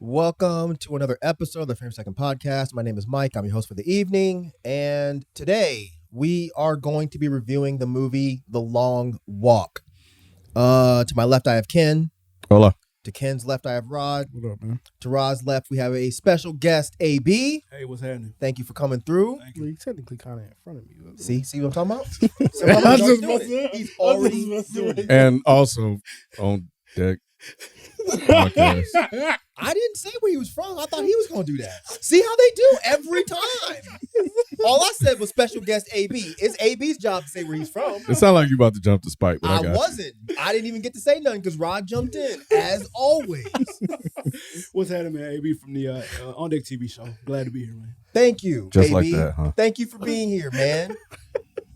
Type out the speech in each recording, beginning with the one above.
Welcome to another episode of the Frame Second Podcast. My name is Mike. I'm your host for the evening. And today we are going to be reviewing the movie The Long Walk. To my left, I have Ken. Hola. To Ken's left, I have Rod. What up, man? To Rod's left, we have a special guest, AB. Hey, what's happening? Thank you for coming through. Thank you. Well, you're technically kind of in front of me. See what I'm talking about? He's already doing it. And also on deck podcast. I didn't say where he was from. I thought he was going to do that. See how they do every time. All I said was special guest AB. It's AB's job to say where he's from. It sounded like you about to jump the spike, but I got wasn't. I didn't even get to say nothing because Rod jumped in, as always. What's happening, man? AB from the On Deck TV show. Glad to be here, man. Thank you, Just AB. like that, huh? Thank you for being here, man.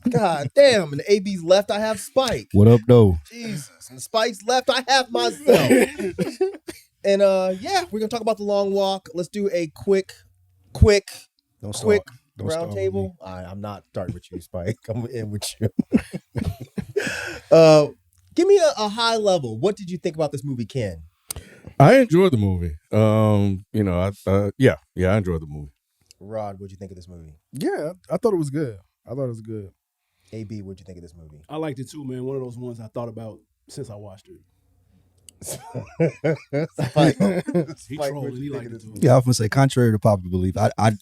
God damn. And AB's left, I have Spike. What up, though? Jesus. And Spike's left, I have myself. And we're gonna talk about The Long Walk. Let's do a quick round table. I'm not starting with you, Spike. I'm in with you. Give me a high level. What did you think about this movie, Ken? I enjoyed the movie. I enjoyed the movie. Rod, what'd you think of this movie? Yeah, I thought it was good. Good. AB, what'd you think of this movie? I liked it too, man. One of those ones I thought about since I watched it. Spike, He Spike, trolled what'd and he you think liked of it this too. movie? Yeah, I was gonna say, contrary to popular belief, I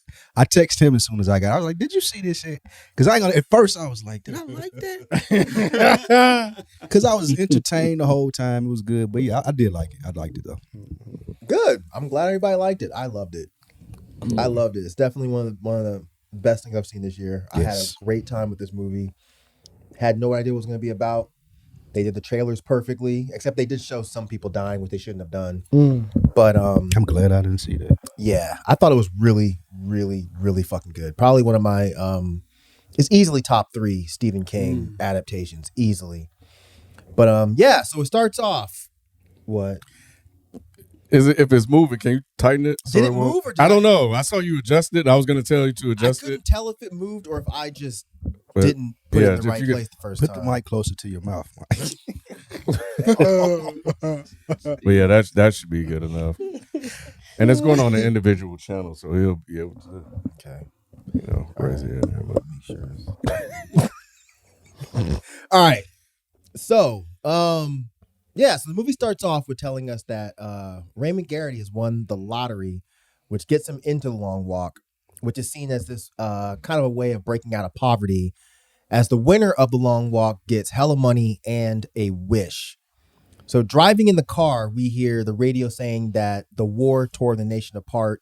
text him as soon as I got it. I was like, "Did you see this shit?" Because at first I was like, "Did I like that?" Because I was entertained the whole time. It was good, but yeah, I did like it. I liked it though. Good. I'm glad everybody liked it. I loved it. I loved it. It's definitely one of the best things I've seen this year. I had Yes. a great time with this movie. Had no idea what it was going to be about. They did the trailers perfectly, except they did show some people dying, which they shouldn't have done. But I'm glad I didn't see that. yeah, I thought it was really, really, really fucking good. Probably one of my it's easily top 3 Stephen King adaptations, easily. But so it starts off. What? Is it if it's moving? Can you tighten it? Did it move or did I don't know. I saw you adjust it. I was going to tell you to I adjust couldn't it. tell if it moved or if I just But, didn't put it in if the right you get- place the first Put time. the mic closer to your mouth, Mike. But yeah, that should be good enough. And it's going on an individual channel, so he'll be able to, Okay. raise it in there. But Make sure. All right. So, so the movie starts off with telling us that Raymond Garrity has won the lottery, which gets him into the Long Walk, which is seen as this kind of a way of breaking out of poverty, as the winner of the Long Walk gets hella money and a wish. So driving in the car, we hear the radio saying that the war tore the nation apart.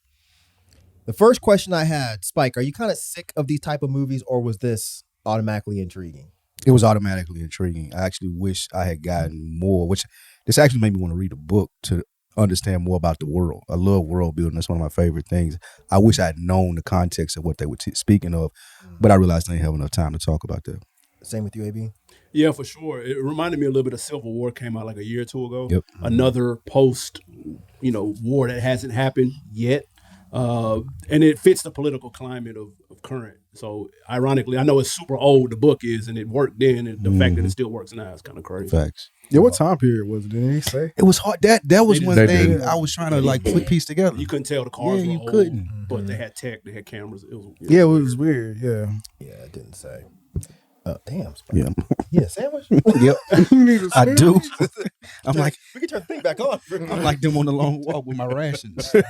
The first question I had, Spike, are you kind of sick of these type of movies, or was this automatically intriguing? It was automatically intriguing. I actually wish I had gotten more, which this actually made me want to read a book to understand more about the world. I love world building. That's one of my favorite things. I wish I had known the context of what they were speaking of, but I realized I didn't have enough time to talk about that. Same with you, AB? Yeah, for sure. It reminded me a little bit of Civil War, came out like a year or two ago. Yep. Another post, war that hasn't happened yet. And it fits the political climate of current. So ironically, I know it's super old, the book is, and it worked then, and the fact that it still works now is kind of crazy. Facts. Yeah, what time period was it? Didn't he say? It was hard. That was one They thing did. I was trying to put piece together. You couldn't tell the cars Yeah, were you old, couldn't. but they had tech, they had cameras. It was, Yeah, it was weird. Yeah. Yeah, it didn't say. Damn, Spike. Yeah. Yeah, sandwich? Yep. I do. I'm like We can turn the thing back on. I'm like them on the long walk with my rations. I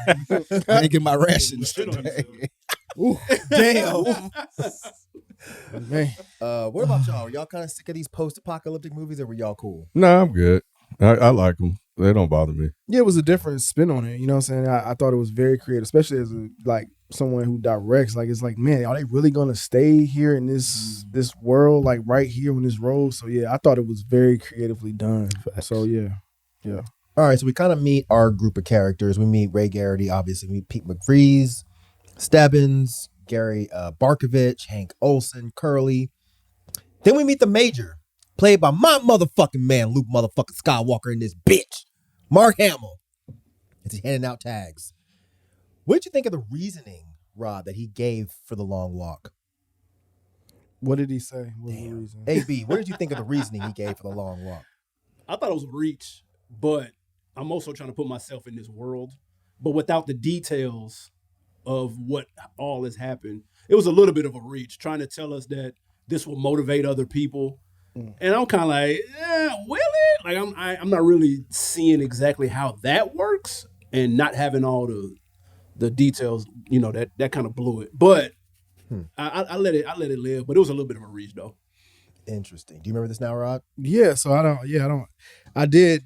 didn't get my rations today. Damn. Man. What about y'all? Are y'all kind of sick of these post-apocalyptic movies, or were y'all cool? no, I'm good. I like them. They don't bother me. Yeah, it was a different spin on it. You know what I'm saying? I thought it was very creative, especially as someone who directs. Like, it's like, man, are they really gonna stay here in this world, like right here on this road? So yeah, I thought it was very creatively done. So yeah. All right, so we kind of meet our group of characters. We meet Ray Garrity, obviously. We meet Pete McVries, Stebbins, Gary Barkovich, Hank Olson, Curly. Then we meet the Major, played by my motherfucking man, Luke motherfucking Skywalker in this bitch, Mark Hamill, as he's handing out tags. What did you think of the reasoning, Rod, that he gave for the long walk? What did he say? What was the reason? AB, what did you think of the reasoning he gave for the long walk? I thought it was a reach, but I'm also trying to put myself in this world but without the details of what all has happened. It was a little bit of a reach, trying to tell us that this will motivate other people. And I'm kind of like, will it? Like I'm not really seeing exactly how that works, and not having all the details. That kind of blew it. But I let it live. But it was a little bit of a reach though. Interesting. Do you remember this now, Rod? Yeah, so I did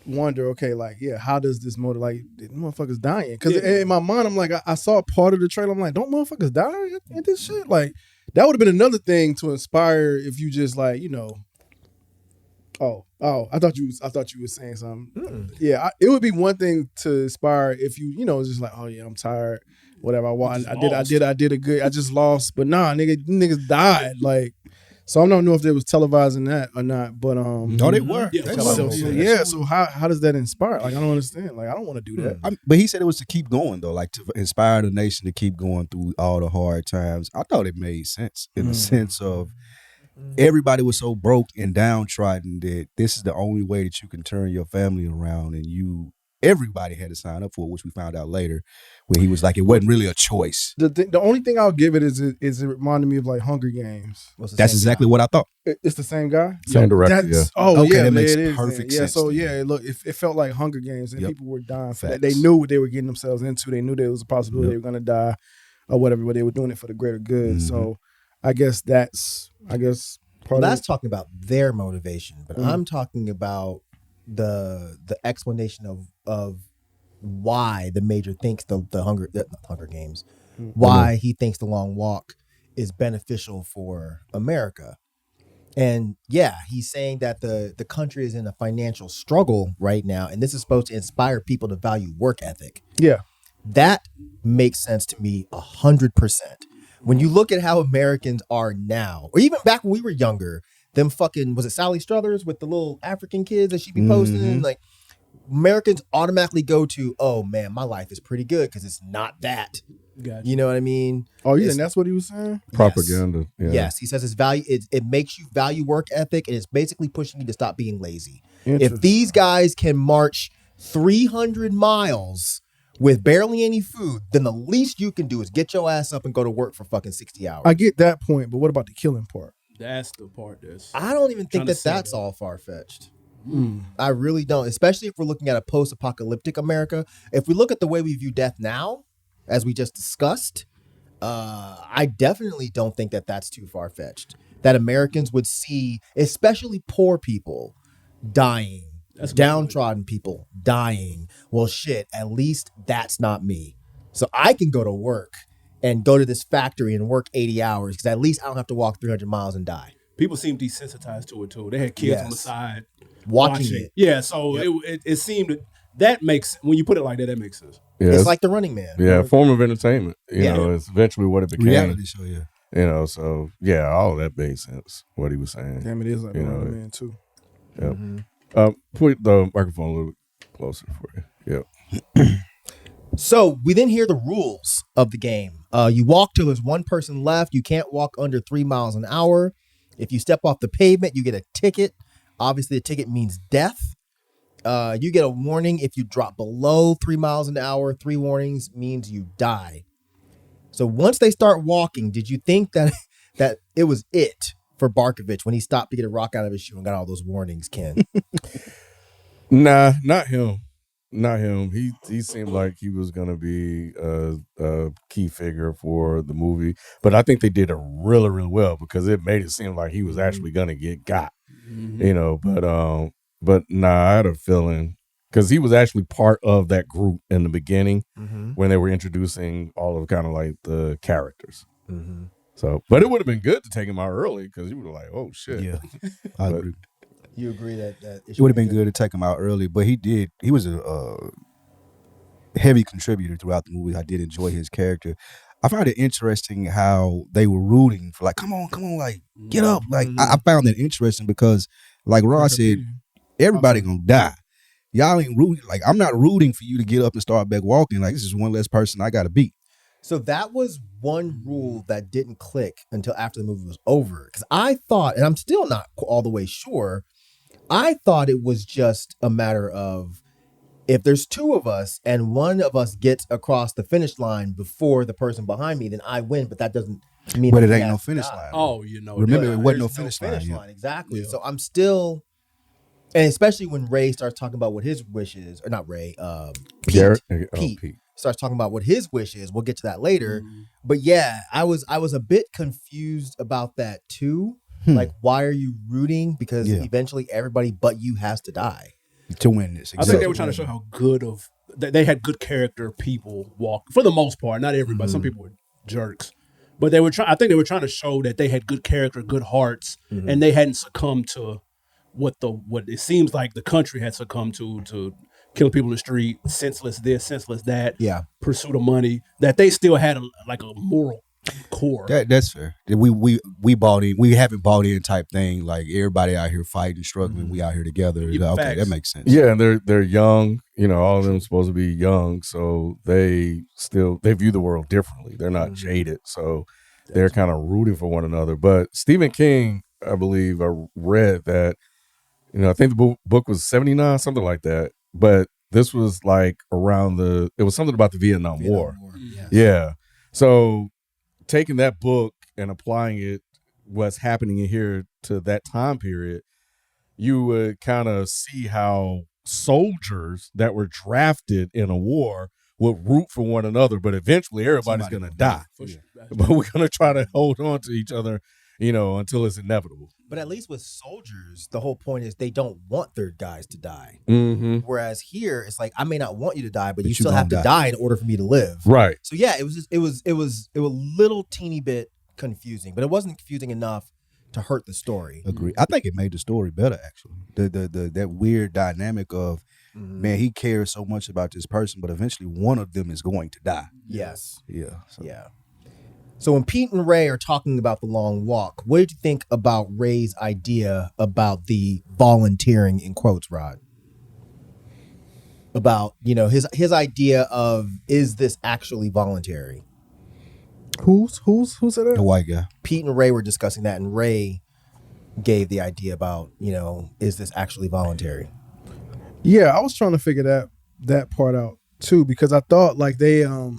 wonder, okay, like, yeah, how does this motor, like, the motherfuckers dying? Because in my mind, I'm like, I saw part of the trailer, I'm like, don't motherfuckers die in this shit? Like, that would have been another thing to inspire if you just, like, I thought you were saying something. Yeah, it would be one thing to inspire if you, just like, oh yeah, I'm tired, whatever. I did a good, I just lost, but nah, niggas died, like. So I don't know if they was televising that or not, but no, they were. Yeah, so how does that inspire? Like, I don't understand. Like, I don't want to do that. But he said it was to keep going though, like to inspire the nation to keep going through all the hard times. I thought it made sense in the sense of everybody was so broke and downtrodden that this is the only way that you can turn your family around, and everybody had to sign up for it, which we found out later when he was like, it wasn't really a choice. The only thing I'll give it is it reminded me of like Hunger Games. That's exactly what I thought. It's the same guy? Same director, yeah. Oh, okay, yeah, that makes it is. perfect sense. sense. Yeah, look, it felt like Hunger Games, and people were dying for that. Facts. They knew what they were getting themselves into. They knew there was a possibility they were going to die or whatever, but they were doing it for the greater good. So I guess that's part of that's talking about their motivation, but I'm talking about the explanation of why the Major thinks the Hunger Games, why he thinks the Long Walk is beneficial for America. And yeah, he's saying that the country is in a financial struggle right now, and this is supposed to inspire people to value work ethic. Yeah. That makes sense to me 100%. When you look at how Americans are now, or even back when we were younger, them fucking, was it Sally Struthers with the little African kids that she'd be posting? Like, Americans automatically go to, oh man, my life is pretty good because it's not that. Gotcha. You know what I mean? Oh yeah, and that's what he was saying? Propaganda. Yes, yes. He says it's value. It makes you value work ethic, and it's basically pushing you to stop being lazy. If these guys can march 300 miles with barely any food, then the least you can do is get your ass up and go to work for fucking 60 hours. I get that point, but what about the killing part? That's the part that's. I don't even think that's all far-fetched. I really don't, especially if we're looking at a post-apocalyptic America. If we look at the way we view death now, as we just discussed, I definitely don't think that that's too far-fetched. That Americans would see, especially poor people, dying, downtrodden people dying. Well, shit, at least that's not me. So I can go to work and go to this factory and work 80 hours because at least I don't have to walk 300 miles and die. People seem desensitized to it too. They had kids on the side watching it. Yeah, so it seemed that makes, when you put it like that, that makes sense. Yeah, it's like The Running Man. Yeah, a form of entertainment. You know, it's eventually what it became. Reality show, yeah. You know, so yeah, all that made sense. What he was saying. Damn, it is like The Running Man too. Yep. Put the microphone a little bit closer for you. Yep. So we then hear the rules of the game. You walk till there's one person left. You can't walk under 3 miles an hour. If you step off the pavement, you get a ticket. Obviously, a ticket means death. You get a warning if you drop below 3 miles an hour. 3 warnings means you die. So once they start walking, did you think that it was it for Barkovich when he stopped to get a rock out of his shoe and got all those warnings, Ken? Nah, not him. Not him. He seemed like he was gonna be a key figure for the movie, but I think they did it really, really well because it made it seem like he was actually gonna get got. You know, but nah, I had a feeling because he was actually part of that group in the beginning when they were introducing all of kind of like the characters. So, but it would have been good to take him out early because you would have like, oh shit. Yeah, I agree. You agree that it would have been good to take him out early, but he was a heavy contributor throughout the movie. I did enjoy his character. I found it interesting how they were rooting for like, come on, like get up. Like I found that interesting because like Ron said, everybody gonna die. Y'all ain't rooting. Like I'm not rooting for you to get up and start back walking. Like this is one less person I gotta beat. So that was one rule that didn't click until after the movie was over. Because I thought, and I'm still not all the way sure, I thought it was just a matter of if there's two of us and one of us gets across the finish line before the person behind me, then I win. But that doesn't mean. But that it he ain't no has to finish die. line. Oh, you know. Remember, But it wasn't no there's finish line. Yeah. Exactly. Yeah. So I'm still, and especially when Ray starts talking about what his wish is, or not Ray, Pete. Garrett? Pete starts talking about what his wish is. We'll get to that later. Mhm. But yeah, I was a bit confused about that too. Like, why are you rooting? Because Yeah. eventually everybody but you has to die. To win this. I think they were trying to show how good of they had good character people walk for the most part. Not everybody. Some people were jerks, but they were trying. I think they were trying to show that they had good character, good hearts, and they hadn't succumbed to what it seems like the country had succumbed to killing people in the street, senseless this, senseless that. Yeah. Pursuit of money. That they still had a moral core. That's fair. We bought in. We haven't bought in type thing. Like everybody out here fighting, struggling. We out here together. Yeah, Okay, facts. that makes sense. Yeah, and they're young. All of them supposed to be young, so they view the world differently. They're not jaded, so they're kind of rooting for one another. But Stephen King, I believe, I read that. I think the book was 79, something like that. But this was like around it was something about the Vietnam War. Yes. Yeah. So taking that book and applying it, what's happening in here to that time period, you would kind of see how soldiers that were drafted in a war would root for one another, but eventually everybody's going to die. For sure. But we're going to try to hold on to each other, until it's inevitable. But at least with soldiers, the whole point is they don't want their guys to die. Mm-hmm. Whereas here, it's like, I may not want you to die, but you you still gonna have to die. die in order for me to live. Right. So yeah, it was a little teeny bit confusing, but it wasn't confusing enough to hurt the story. Agree. I think it made the story better. Actually, the that weird dynamic of man, he cares so much about this person, but eventually one of them is going to die. Yes. Yeah. So. Yeah. So when Pete and Ray are talking about the long walk, what did you think about Ray's idea about the volunteering in quotes, Rod? About, his idea of, is this actually voluntary? Who said The that? white guy. Pete and Ray were discussing that, and Ray gave the idea about, is this actually voluntary? Yeah, I was trying to figure that part out too, because I thought like they I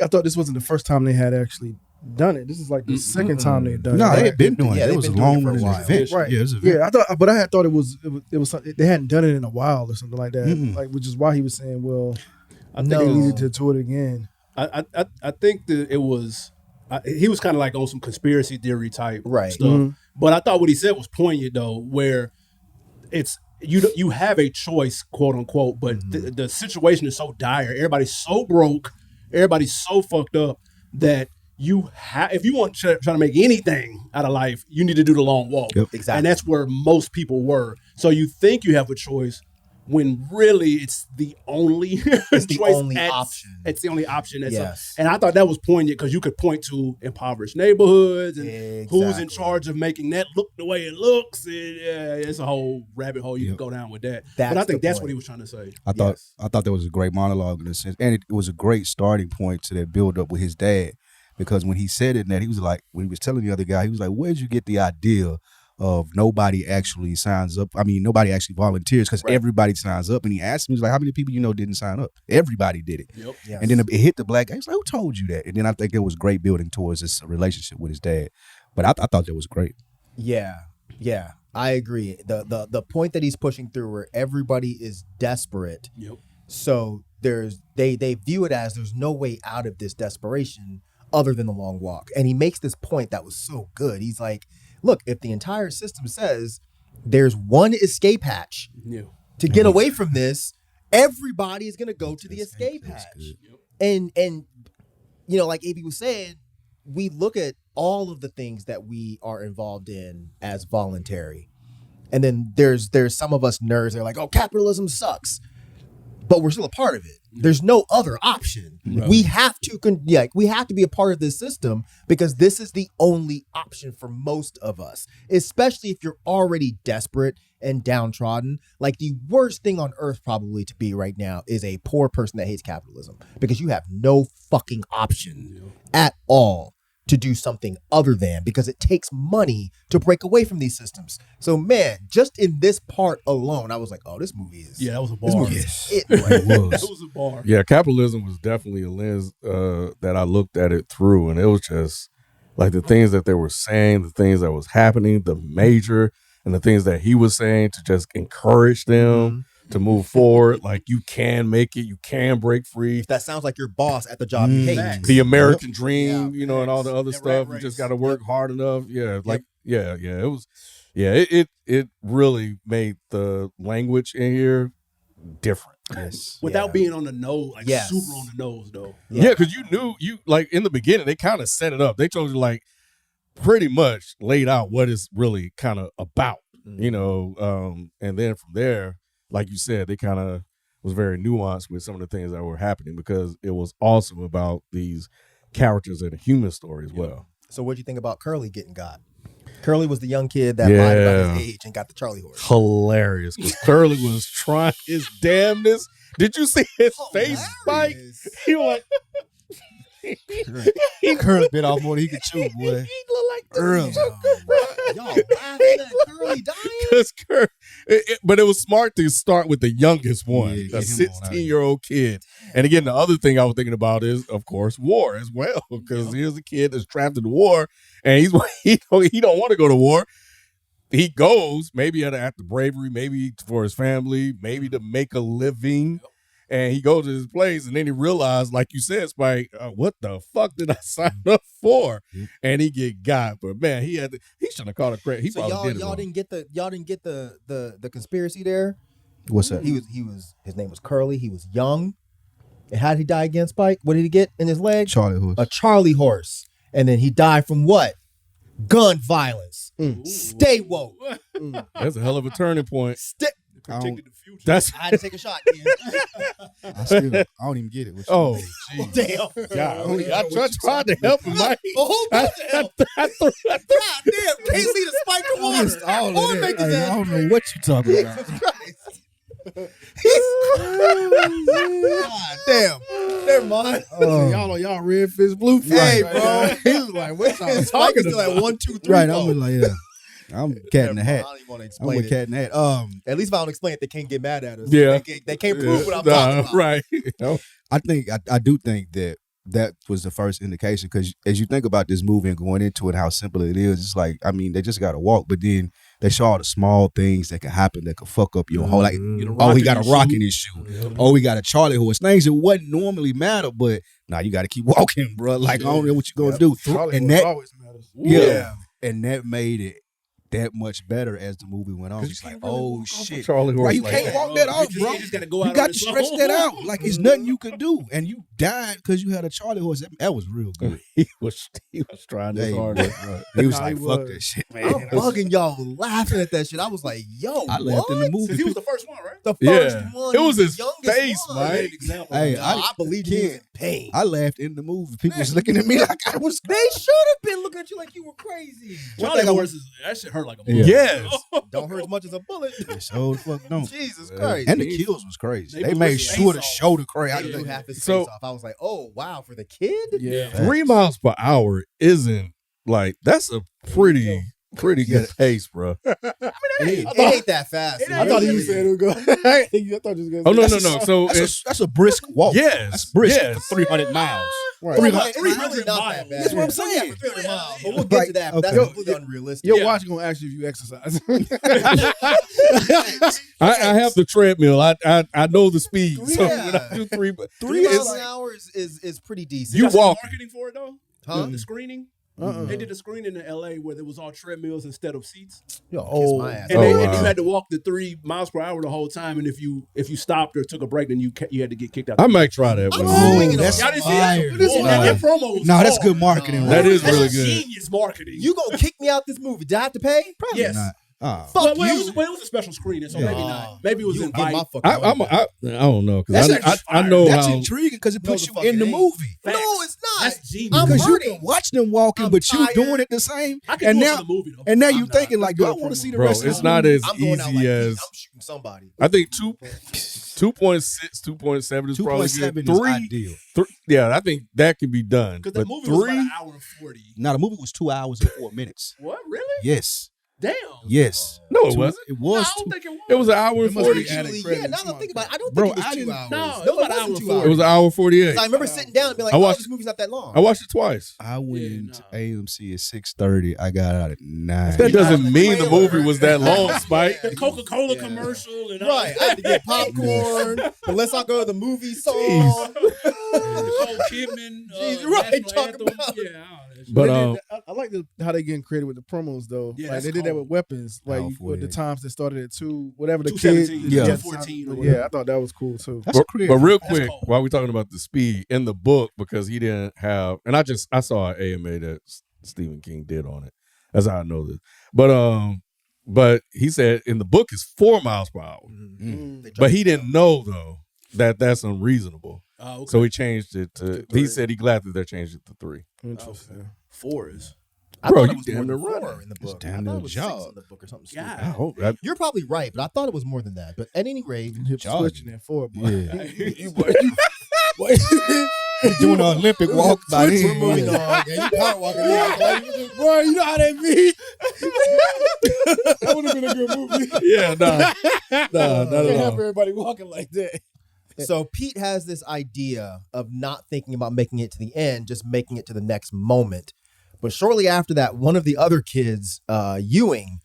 thought this wasn't the first time they had actually done it. This is like the second time they had done it. No, right? they had been doing Yeah, it. It they've was been a doing it long for a running while. event. Right. Yeah, it was a event. Yeah, I had thought it was something, they hadn't done it in a while or something like that. Like, which is why he was saying, well, I think they needed to do it again. I think that it was he was kind of like on some conspiracy theory type Right. stuff. But I thought what he said was poignant though, where it's you have a choice, quote unquote, but the situation is so dire. Everybody's so broke. Everybody's so fucked up that if you want to try to make anything out of life, you need to do the long walk. Yep. Exactly. And that's where most people were. So you think you have a choice when really it's the only It's the choice only option. It's the only option. Yes. And I thought that was poignant because you could point to impoverished neighborhoods and who's in Exactly. charge of making that look the way it looks. And, it's a whole rabbit hole you can go down with that. That's but I think the that's point. what he was trying to say. I thought Yes. I thought that was a great monologue in a sense, and it was a great starting point to that build up with his dad, because when he said it, that he was like, when he was telling the other guy, he was like, "Where'd you get the idea of nobody actually signs up? I mean, nobody actually volunteers because everybody signs up." And he asked me, he was like, "How many people didn't sign up?" Everybody did it. Yep. Yes. And then it hit the black guy. He was like, "Who told you that?" And then I think it was great building towards this relationship with his dad. But I thought that was great. Yeah, I agree. The point that he's pushing through, where everybody is desperate, Yep. so they view it as there's no way out of this desperation other than the long walk. And he makes this point that was so good. He's like, look, if the entire system says there's one escape hatch Yeah. to get away from this, everybody is gonna go to the escape hatch. And like AB was saying, we look at all of the things that we are involved in as voluntary. And then there's some of us nerds that are like, oh, capitalism sucks. But we're still a part of it. There's no other option. Right. We have to we have to be a part of this system because this is the only option for most of us, especially if you're already desperate and downtrodden. Like, the worst thing on earth probably to be right now is a poor person that hates capitalism, because you have no fucking option at all to do something other than, because it takes money to break away from these systems. So man, just in this part alone, I was like, oh, this movie is Yeah, that was a bar. this movie is it. Right? That was a bar. Yeah, capitalism was definitely a lens that I looked at it through, and it was just like the things that they were saying, the things that was happening, the major, and the things that he was saying to just encourage them to move forward. Like, you can make it, you can break free. If that sounds like your boss at the job you hate. The American dream, Yeah, and all the other That stuff. rat You just race. got to work hard enough. Yeah, it was. Yeah, it really made the language in here different. Yes. Without being on the nose, like Yes. super on the nose, though. Yeah, because you knew like in the beginning they kind of set it up. They told you like pretty much laid out what it's really kind of about, and then from there, like you said, they kind of was very nuanced with some of the things that were happening because it was also about these characters in a human story as well. So what'd you think about Curly getting got? Curly was the young kid that lied about his age and got the Charlie horse. Hilarious, because Curly was trying his damnness. Did you see his face, Mike? He was like, Curly bit off more than he could chew, boy. he looked like Early. Y'all laughing at Curly dying? But it was smart to start with the youngest one, Yeah, a get him on out. 16-year-old kid. And again, the other thing I was thinking about is, of course, war as well, because here's a kid that's trapped in the war, and he don't want to go to war. He goes maybe out of bravery, maybe for his family, maybe to make a living. And he goes to his place, and then he realized, like you said, Spike, what the fuck did I sign up for? And he got. But man, he shouldn't have called a credit. He So probably did it y'all wrong. didn't get the conspiracy there. What's that? His name was Curly. He was young. And how did he die again, Spike? What did he get in his leg? Charlie horse. A Charlie horse. And then he died from what? Gun violence. Stay woke. That's a hell of a turning point. Predicted the future. That's I had to take a shot. Ken. I don't even get it. What you oh mean? jeez. Damn. I tried to help him, Mike. A whole bunch of help. God damn. Can't see the spike of I water. missed all of Or that. make his Like, I ass don't know what you talking about. Jesus Christ. God damn. Never mind. Y'all on y'all red fish, blue fish. Hey, right bro. now. He was like, what y'all Spike talking is still at about? 1, 2, 3. Right, 4. I'm like, yeah. I'm cat in the hat. I don't even want to I'm explain with it. cat in the hat. At least if I don't explain it, they can't get mad at us. Yeah. They can't prove what I'm talking about. Right. I do think that was the first indication, because as you think about this movie and going into it, how simple it is, it's like, I mean, they just got to walk, but then they show all the small things that can happen that could fuck up your whole, like, oh, he got a rock in his shoe. Oh, he got a Charlie horse. Things that wouldn't normally matter, but now you got to keep walking, bro. Like, I don't know what you're going to do. Charlie And horse that, always matters. yeah. And that made it that much better as the movie went on. It's like, oh shit. Charlie horse Right, you like can't that. walk that off, You bro. just gotta go out You on got to its stretch own. that out. Like, it's nothing you could do. And you died because you had a Charlie horse. That was real good. He was trying his Hey, hardest. He was Nah, like, he fuck was. that shit, man. I'm bugging y'all laughing at that shit. I was like, yo, I laughed in the what? movie. Because he was the first one, right? The Yeah. first one. It was his youngest face, one. Mike. Made an example. Hey, No, I believed he was in pain. I laughed in the movie. People was looking at me like I was. They should have been looking at you like you were crazy. Charlie horses, that shit hurt like a bullet. Yes. Don't hurt as much as a bullet. So the fuck no. Jesus Christ. And the kills was crazy. They They made blew his sure to face show the I crazy. blew half his So- face off. I was like, oh, wow, for the kid? Yeah. 3 miles per hour isn't like, that's a pretty good pace, bro. It ain't that fast. I thought he was saying it would go. I thought you was going to Oh, say no. So That's a brisk walk. yes, That's brisk. yes. 300 miles. Right. 300 It's really not that bad. That's what I'm saying. Yeah, for 300 miles. But we'll get to Right, that. But that's okay. completely unrealistic. Your watch going to ask you if you exercise. I have the treadmill. I know the speed. So Yeah. when I do 3 3 miles it's- an hour is pretty decent. You Got some walk. marketing for it though? Huh? The screening? They did a screening in LA where there was all treadmills instead of seats. Yo, kiss my ass. And, Oh, and wow. you had to walk the 3 miles per hour the whole time. And if you stopped or took a break, then you had to get kicked out. I might try that one. Oh, swinging that's Y'all didn't see fire. that? Oh, that promo was No, that's hard. good marketing. That right? is really That's good. genius marketing. You gonna kick me out this movie? Did I have to pay? yes. Not. Fuck Well, you. it was a special screening, so Yeah. maybe not. Maybe it was You in get my Bite. fucking money back. I don't know because I know That's how. intriguing because it No, puts the you fuck in the it ain't. movie. No, it's not. That's genius. I'm Because you hurting. can watch them walking, I'm but you tired. doing it the same. I can And do it now, for the movie though. and now I'm you not. thinking That's like, do I good want to promo. see the Bro, rest of it's the not movie? as I'm going out easy like as I'm shooting somebody. I think 2.6, 2.7 is probably 2.7 good. is 3, ideal. yeah, I think that can be done. Because But the movie was about 3, an hour and 40. Now the movie was 2 hours and 4 minutes. What? Really? Yes, Damn. yes. no, it Two- wasn't. It No, I was. don't two- think it was. It was an hour and It must 40. be added Actually, credit. yeah, now that I Come think on, about it, I don't Bro, think it I was 2 didn't- hours. No, it No, was it about an wasn't hour 2 and hours. It was an hour 48. I remember sitting down and being like, I oh, watched- this movie's not that long. I watched it twice. I went Yeah, into nah. AMC at 6:30. I got out at 9. That doesn't the mean the trailer. movie was that long, Spike. The Coca-Cola Yeah. commercial and Right, I had to get popcorn. But let's not go to the movie song. Nicole Kidman. Jeez, right, national talk anthem. about it. Yeah, all that shit. But They did that- I like how they getting creative with the promos though. Yeah, like that's they did that cold. with weapons, like Powerful, with the yeah. times that started at 2, whatever the 2:17, kid, yeah, 2:14 or yeah. whatever. I thought that was cool too. That's But creative. real That's quick, cold. while we're talking about the speed in the book, because he didn't have, and I saw an AMA that Stephen King did on it. That's how I know this. But he said in the book it's 4 miles per hour, but he didn't know though that that's unreasonable. Oh, okay. So he changed it to. He 3. said he glad that they changed it to 3. Interesting. 4 is. I Bro, thought you it was damn more near than 4 running. in the It's book. damn I thought near it was 6 job. in the book or something. God. stupid. I hope that. You're probably right, but I thought it was more than that. But at any rate, Hip Charging. switching at 4, boy. Yeah. You Doing an Olympic walk by we're then. moving on. Yeah, you power walking. boy, you know how that be. That would have been a good movie. Yeah, nah, not Can't at have all. everybody walking like that. So Pete has this idea of not thinking about making it to the end, just making it to the next moment. But shortly after that, one of the other kids, Ewing,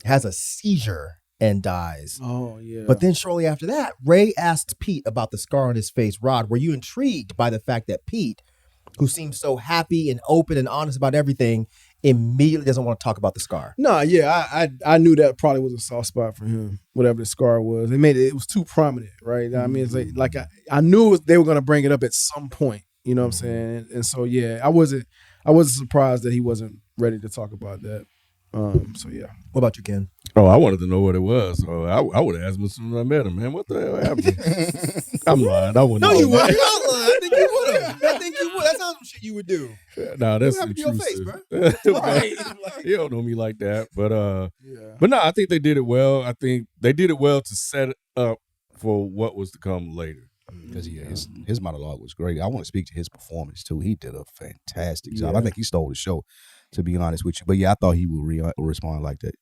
has a seizure and dies. Oh yeah. But then shortly after that, Ray asks Pete about the scar on his face. Rod, were you intrigued by the fact that Pete, who seems so happy and open and honest about everything, immediately doesn't want to talk about the scar? No, yeah, I knew that probably was a soft spot for him. Whatever the scar was, it was too prominent, right? I mean, it's like I knew they were going to bring it up at some point. You know what I'm saying? And so yeah, I wasn't surprised that he wasn't ready to talk about that. So yeah. What about you, Ken? Oh, I wanted to know what it was. So I would have asked him as soon as I met him, man. What the hell happened? I'm lying. I wouldn't. No, know you that. wouldn't. You're not lying. I think you would have. I think you would. That sounds some shit you would do. Nah, that's happened to your face, intrusive. Right. You don't know me like that, but Yeah. no, I think they did it well. I think they did it well to set it up for what was to come later. Because his monologue was great. I want to speak to his performance too. He did a fantastic job. Yeah. I think he stole the show, to be honest with you. But yeah, I thought he would respond like that.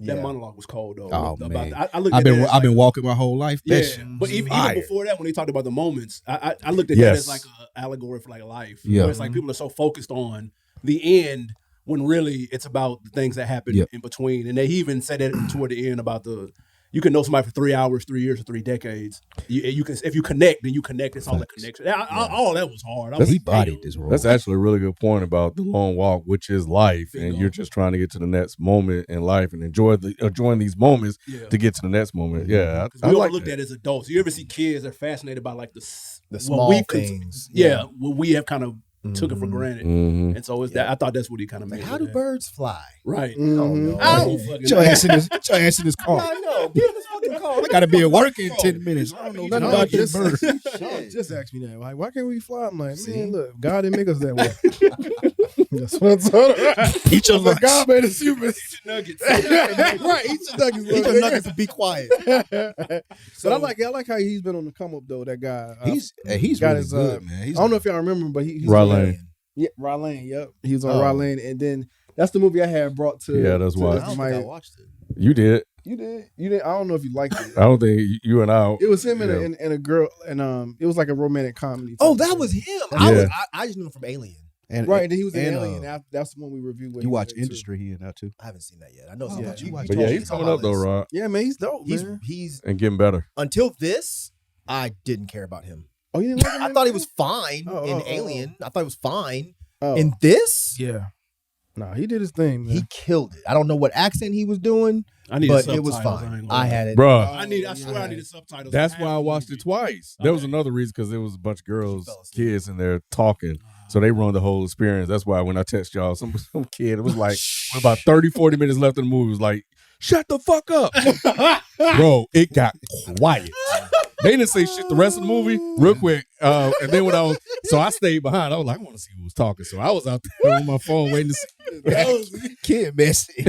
That monologue was cold though. Oh, About man. I looked I've at that as been like, walking my whole life. yeah, That shit but was even fire. before that, when they talked about the moments, I looked at Yes. that as like an allegory for like life. Yeah. Where it's like people are so focused on the end when really it's about the things that happen Yep. in between. And they even said that toward the end about you can know somebody for 3 hours, 3 years, or 3 decades. You can if you connect, then you connect. It's all that connection. All that was hard. I was He like, bodied damn. this role. That's actually a really good point about the long walk, which is life, and Bingo. you're just trying to get to the next moment in life and enjoying these moments Yeah. to get to the next moment. Yeah, Because I we all like looked that. at it as adults. You ever see kids that are fascinated by like the small we've things. what we have kind of took it for granted. Mhm. And so it's that I thought that's what he kind of Like, made. how it do that. birds fly? Right. Mhm. I don't fucking Get your ass in this car. I know. Get in this fucking car. I gotta be at work in 10 minutes. I don't know nothing about this bird. Sean just asked me that. Like, why can't we fly? I'm like, man, look, God didn't make us that way. That's what I'm talking about. Eat your lunch. God made us humans. Nuggets. Right, eat your nuggets. Eat your nuggets and be quiet. But I like how he's been on the come up though. That guy, He's got really his, good, man. I don't know if y'all remember, but he's Rod on that- Lane. Yeah, Rod Lane. Yep, he was on Oh. Rod Lane, and then that's the movie I had brought to. Yeah, that's to why. I don't think I watched it. You did. You did. I don't know if you liked it. I don't think you and I. It was him Yeah. and a girl, and it was like a romantic comedy. type Oh, of that thing. was him. Yeah. I just knew him from Alien. And, right. And then he was in and, Alien. That's the one we reviewed. With You him watch in, too. Industry here now too. I haven't seen that yet. I know. Oh, yeah, but you watched But it. yeah, he's coming up though, Rod, Yeah, man, he's dope. He's man. he's and getting better. until this, I didn't care about him. Oh, you didn't like him? I thought he was fine Oh, in oh, oh, Alien. I thought he was fine. Oh. In this, Yeah. No, he did his thing, man. he killed it. I don't know what accent he was doing, I need but it was fine. I had it. Bruh, I swear I needed subtitles. that's for why I half the watched movie. it twice. There was Okay. another reason because there was a bunch of girls, fell asleep. kids in there talking. So they ruined the whole experience. That's why when I text y'all, some kid, it was like with about 30, 40 minutes left in the movie, it was like, shut the fuck up. Bro, it got quiet. They didn't say shit the rest of the movie real quick. And then when I stayed behind. I was like, I want to see who was talking. So I was out there on my phone waiting to see. Kid messy.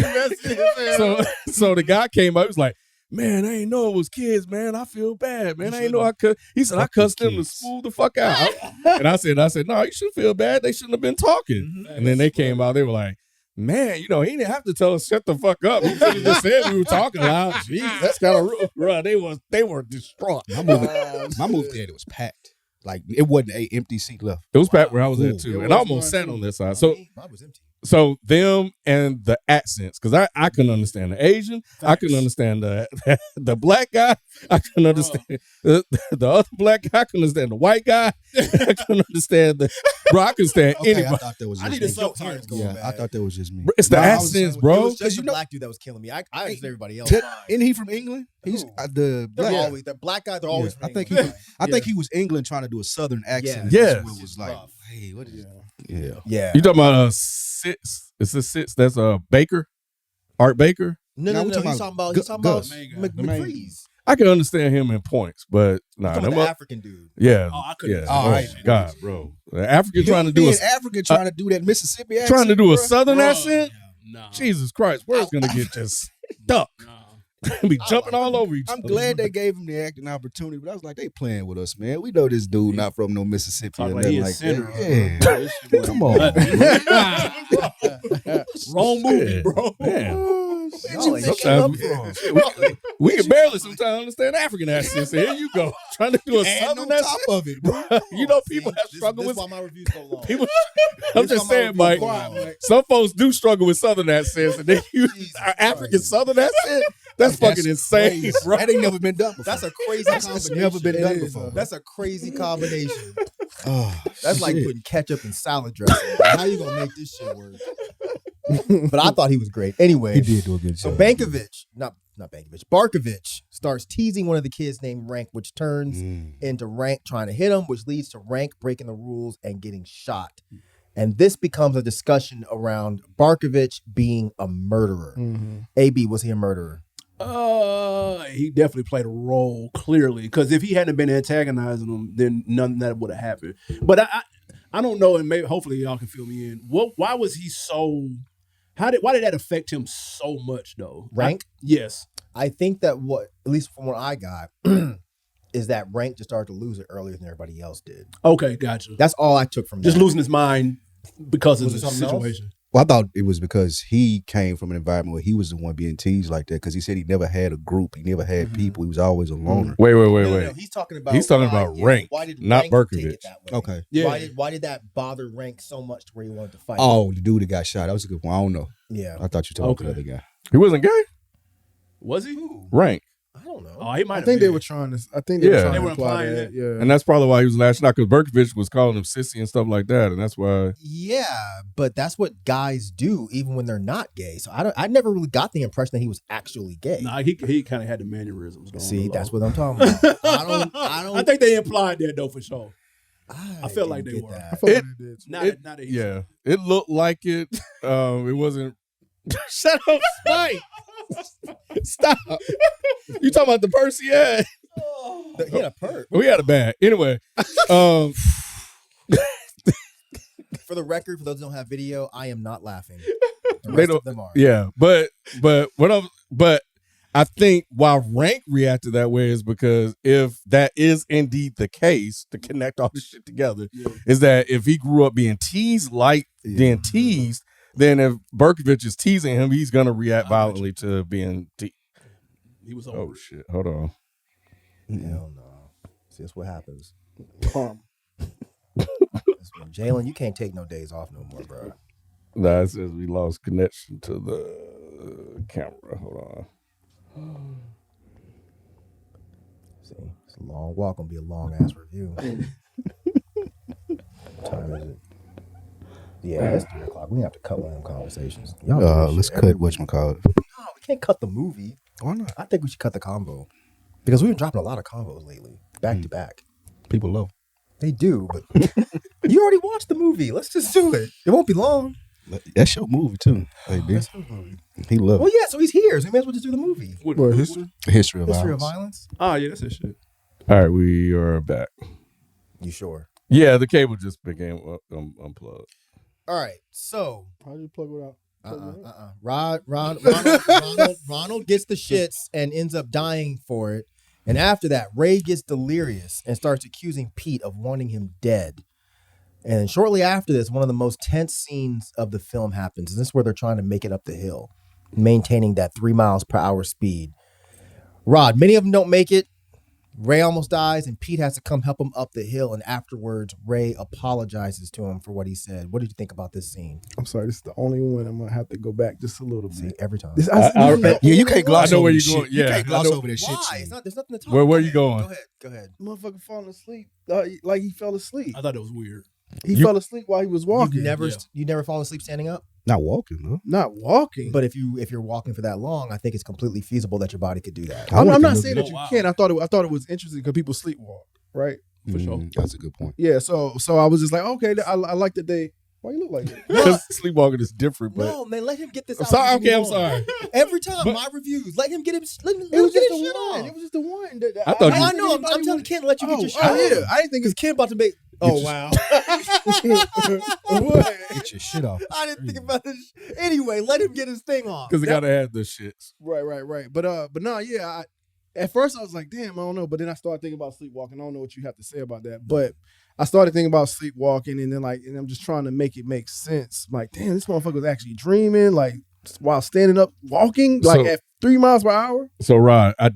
So the guy came up, he was like, man, I ain't know it was kids, man. I feel bad, man. I ain't know I could. He said, I cussed them to smooth the fuck out. And I said, no, you shouldn't feel bad. They shouldn't have been talking. And then they came out, they were like, man, he didn't have to tell us shut the fuck up. He could have just said we were talking loud. Jeez, that's kind of rude. Bro, they were distraught. My movie theater was packed. Like, it wasn't an empty seat left. It was packed where I was at too. And I almost sat on this side. So Mine was empty. So them and the accents, because I couldn't understand the Asian, I couldn't understand the black guy, I couldn't understand the other black guy, I couldn't understand the white guy, I couldn't understand I couldn't stand anybody. I thought that was just me. I thought that was just me. It's the accents, bro. It was just the black dude that was killing me. I understand everybody else. Isn't he from England? He's the black guys are always from I think England. I think he was England trying to do a southern accent. Yeah. That's what it was like, hey, what is Yeah. You talking about Sitz? It's a Sitz. That's Baker, Art Baker. No. He's talking about McFreeze. I can understand him in points, but nah, The African dude. Yeah, I couldn't. yeah. Oh, Oh, God, bro, the African trying to do trying to do that Mississippi accent, trying to do a bro. southern accent. No. Jesus Christ, where's gonna get just stuck? Be jumping all over each I'm other. glad they gave him the acting opportunity, but I was like, they playing with us, man. We know this dude not from no Mississippi or Talk like nothing he a like sinner. that. Yeah. Come on. Wrong movie, bro. Man. Sometimes We can barely sometimes understand African accents. So here you go, trying to do a And southern on accent. top of it, bro. You know, people have struggled with This is why my review's so long. people. I'm just saying, Mike. Some folks do struggle with southern accents, and they use our African southern accent. That's fucking insane, crazy. bro. That ain't never been done before. That's a crazy combination. never been done before. That's a crazy combination. Oh, That's like putting ketchup in salad dressing. Like, how you gonna make this shit work? But I thought he was great. Anyway, he did do a good so job. Barkovich starts teasing one of the kids named Rank, which turns into Rank trying to hit him, which leads to Rank breaking the rules and getting shot. And this becomes a discussion around Barkovich being a murderer. AB, was he a murderer? He definitely played a role clearly, because if he hadn't been antagonizing him, then none of that would have happened. But I don't know, and maybe hopefully y'all can fill me in. Why was he so? Why did that affect him so much though? Rank? Yes. I think that at least from what I got, is that Rank just started to lose it earlier than everybody else did. Okay, gotcha. That's all I took from Just that. losing his mind because of Was the it something else? situation. Well, I thought it was because he came from an environment where he was the one being teased like that, because he said he never had a group. He never had people. He was always a loner. Wait. No, he's talking about Rank, why did not Rank Barkovich. take it that way? Okay. Yeah. Why did that bother Rank so much to where he wanted to fight? Oh, the dude that got shot. That was a good one. I don't know. Yeah. I thought you were talking about Okay. the other guy. He wasn't gay. Was he? Rank. I don't know. Oh, he might I have think been. they were trying to. I think they were Yeah. trying They to were imply implying that. that. Yeah. And that's probably why he was lashing out, because Barkovich was calling him sissy and stuff like that, and that's why. Yeah, but that's what guys do even when they're not gay. So I never really got the impression that he was actually gay. Nah, he kind of had the mannerisms. Going See, along. that's what I'm talking about. I don't. I think they implied that though for sure. I felt like didn't they get were. I that. felt like they did. Not that he Yeah, it looked like it. It wasn't. Shut up, Spike. Stop. You talking about the purse he had? He had a perk. We had a bag. Anyway, For the record, for those who don't have video, I am not laughing. The rest of them are. yeah, but I think why Rank reacted that way is because if that is indeed the case, to connect all this shit together, is that if he grew up being teased being teased, then if Barkovich is teasing him, he's gonna react violently to being teased. He was Oh shit! Hold on. Hell no. See, that's what happens. Jalen, you can't take no days off no more, bro. Nah, it says we lost connection to the camera. Hold on. See, it's a long walk. Gonna be a long ass review. What time is it? Yeah, it's 3 o'clock. We have to cut one of them conversations. Y'all do this Let's shit cut every- whatchamacallit. No, we can't cut the movie. Why not? I think we should cut the combo because we've been dropping a lot of combos lately, back to back. People love. They do, but you already watched the movie. Let's just do it. It won't be long. That's your movie too, baby. That's his movie. He loved Well, yeah, so he's here. So we may as well just do the movie. What, history? History of History of Violence. Violence. Oh yeah, that's that shit. All right, we are back. You sure? Yeah, the cable just became unplugged. All right. So How do you plug it out? Ronald gets the shits and ends up dying for it. And after that, Ray gets delirious and starts accusing Pete of wanting him dead. And shortly after this, one of the most tense scenes of the film happens. And this is where they're trying to make it up the hill, maintaining that 3 miles per hour speed. Rod, many of them don't make it. Ray almost dies, and Pete has to come help him up the hill. And afterwards, Ray apologizes to him for what he said. What did you think about this scene? I'm sorry, this is the only one I'm gonna have to go back just a little See, bit. every time. This, Yeah, you can't gloss I know over where this you're shit. going. You Yeah, can't I gloss know. over that shit. Why? It's not, there's nothing to talk Where about. are you going? Go ahead. Motherfucker falling asleep, like he fell asleep. I thought that was weird. He fell asleep while he was walking. You never fall asleep standing up? Not walking, though. Not walking. But if you're walking for that long, I think it's completely feasible that your body could do that. I'm not look saying at that you wow. can't. I thought it was interesting because people sleepwalk, right? For sure. That's a good point. Yeah. So I was just like, okay, I like that they. Why you look like that? Because sleepwalking is different, but No, man, let him get this I'm out. sorry. before Okay, we I'm move on. sorry. Every time, But- my reviews, let him get him. Let him It was get just his the shit one. off. It was just the one. I thought I know. I'm telling Ken to let you get your shit Oh off. yeah, I didn't think Because Ken about to make. Oh wow. What? Get your shit off. I didn't think about this. Anyway, let him get his thing off. because they gotta have the shits. Right. But no, yeah. At first I was like, damn, I don't know. But then I started thinking about sleepwalking. I don't know what you have to say about that. But I started thinking about sleepwalking, and then and I'm just trying to make it make sense. I'm like, damn, this motherfucker was actually dreaming, like while standing up, walking, like So- at 3 miles per hour. So, Rod, I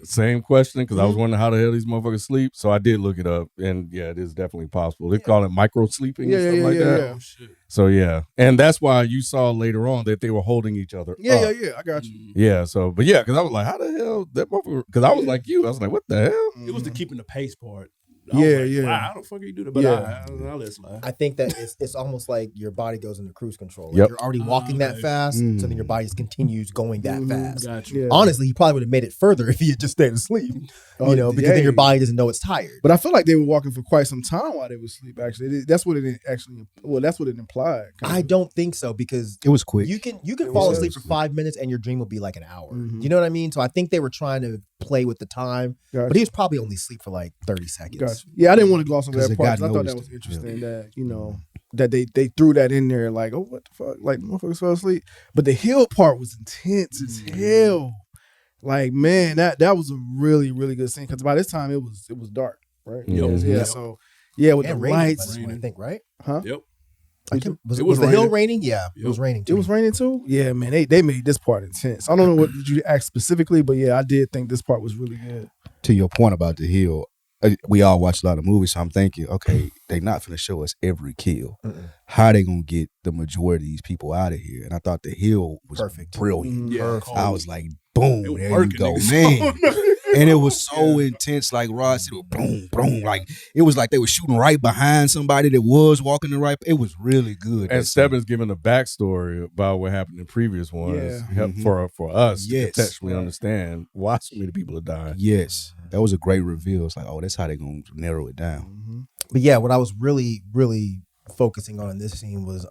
same question because I was wondering how the hell these motherfuckers sleep. So I did look it up, and yeah, it is definitely possible. They call it micro sleeping and stuff like that. Yeah. Oh shit. So yeah, and that's why you saw later on that they were holding each other. Yeah, up. I got you. Yeah. So, but yeah, because I was like, how the hell that motherfucker? Because I was like you, I was like, what the hell? It was the keeping the pace part. Yeah. Wow, how the fuck you do that? But Yeah. I'll let it slide. I think that it's almost like your body goes into cruise control. Like Yep. You're already walking that Okay. fast, so then your body just continues going that fast. Got you. Yeah. Honestly, he probably would have made it further if he had just stayed asleep. Because then your body doesn't know it's tired. But I feel like they were walking for quite some time while they were asleep. Actually, that's what it actually. Well, that's what it implied. I don't think so because It was quick. you can It fall was. asleep for 5 minutes and your dream will be like an hour. Mhm. You know what I mean? So I think they were trying to play with the time, Gotcha. but he was probably only asleep for like 30 seconds. Gotcha. Yeah, I didn't want to gloss over 'Cause that the part. guy 'Cause I thought that noticed was it. interesting that that they threw that in there. Like, oh, what the fuck? Like, motherfuckers fell asleep. But the hill part was intense as hell. Like, man, that was a really really good scene because by this time it was dark, right? Yep. Yeah. Yep. So yeah, with And the raining by lights. this point, I think, right? Huh? Yep. Was It was the hill raining. raining? Yeah, it was Yep. raining It too. was raining too? Yeah, man. They made this part intense. I don't know what you asked specifically, but yeah, I did think this part was really good. To your point about the hill, we all watch a lot of movies, so I'm thinking, okay, they not finna show us every kill. How they gonna get the majority of these people out of here? And I thought the hill was Perfect. brilliant. Yeah. I was like, boom, It was there you working, go, niggas. man. And it was so intense, like Rod said, it was boom, boom. Like it was like they were shooting right behind somebody that was walking the right. It was really good. And that scene. Stebbins giving a backstory about what happened in previous ones Yeah. help Mhm. for us Yes. to contextually understand why so many people are dying. Yes, that was a great reveal. It's like, oh, that's how they're gonna narrow it down. But yeah, what I was really, really focusing on in this scene was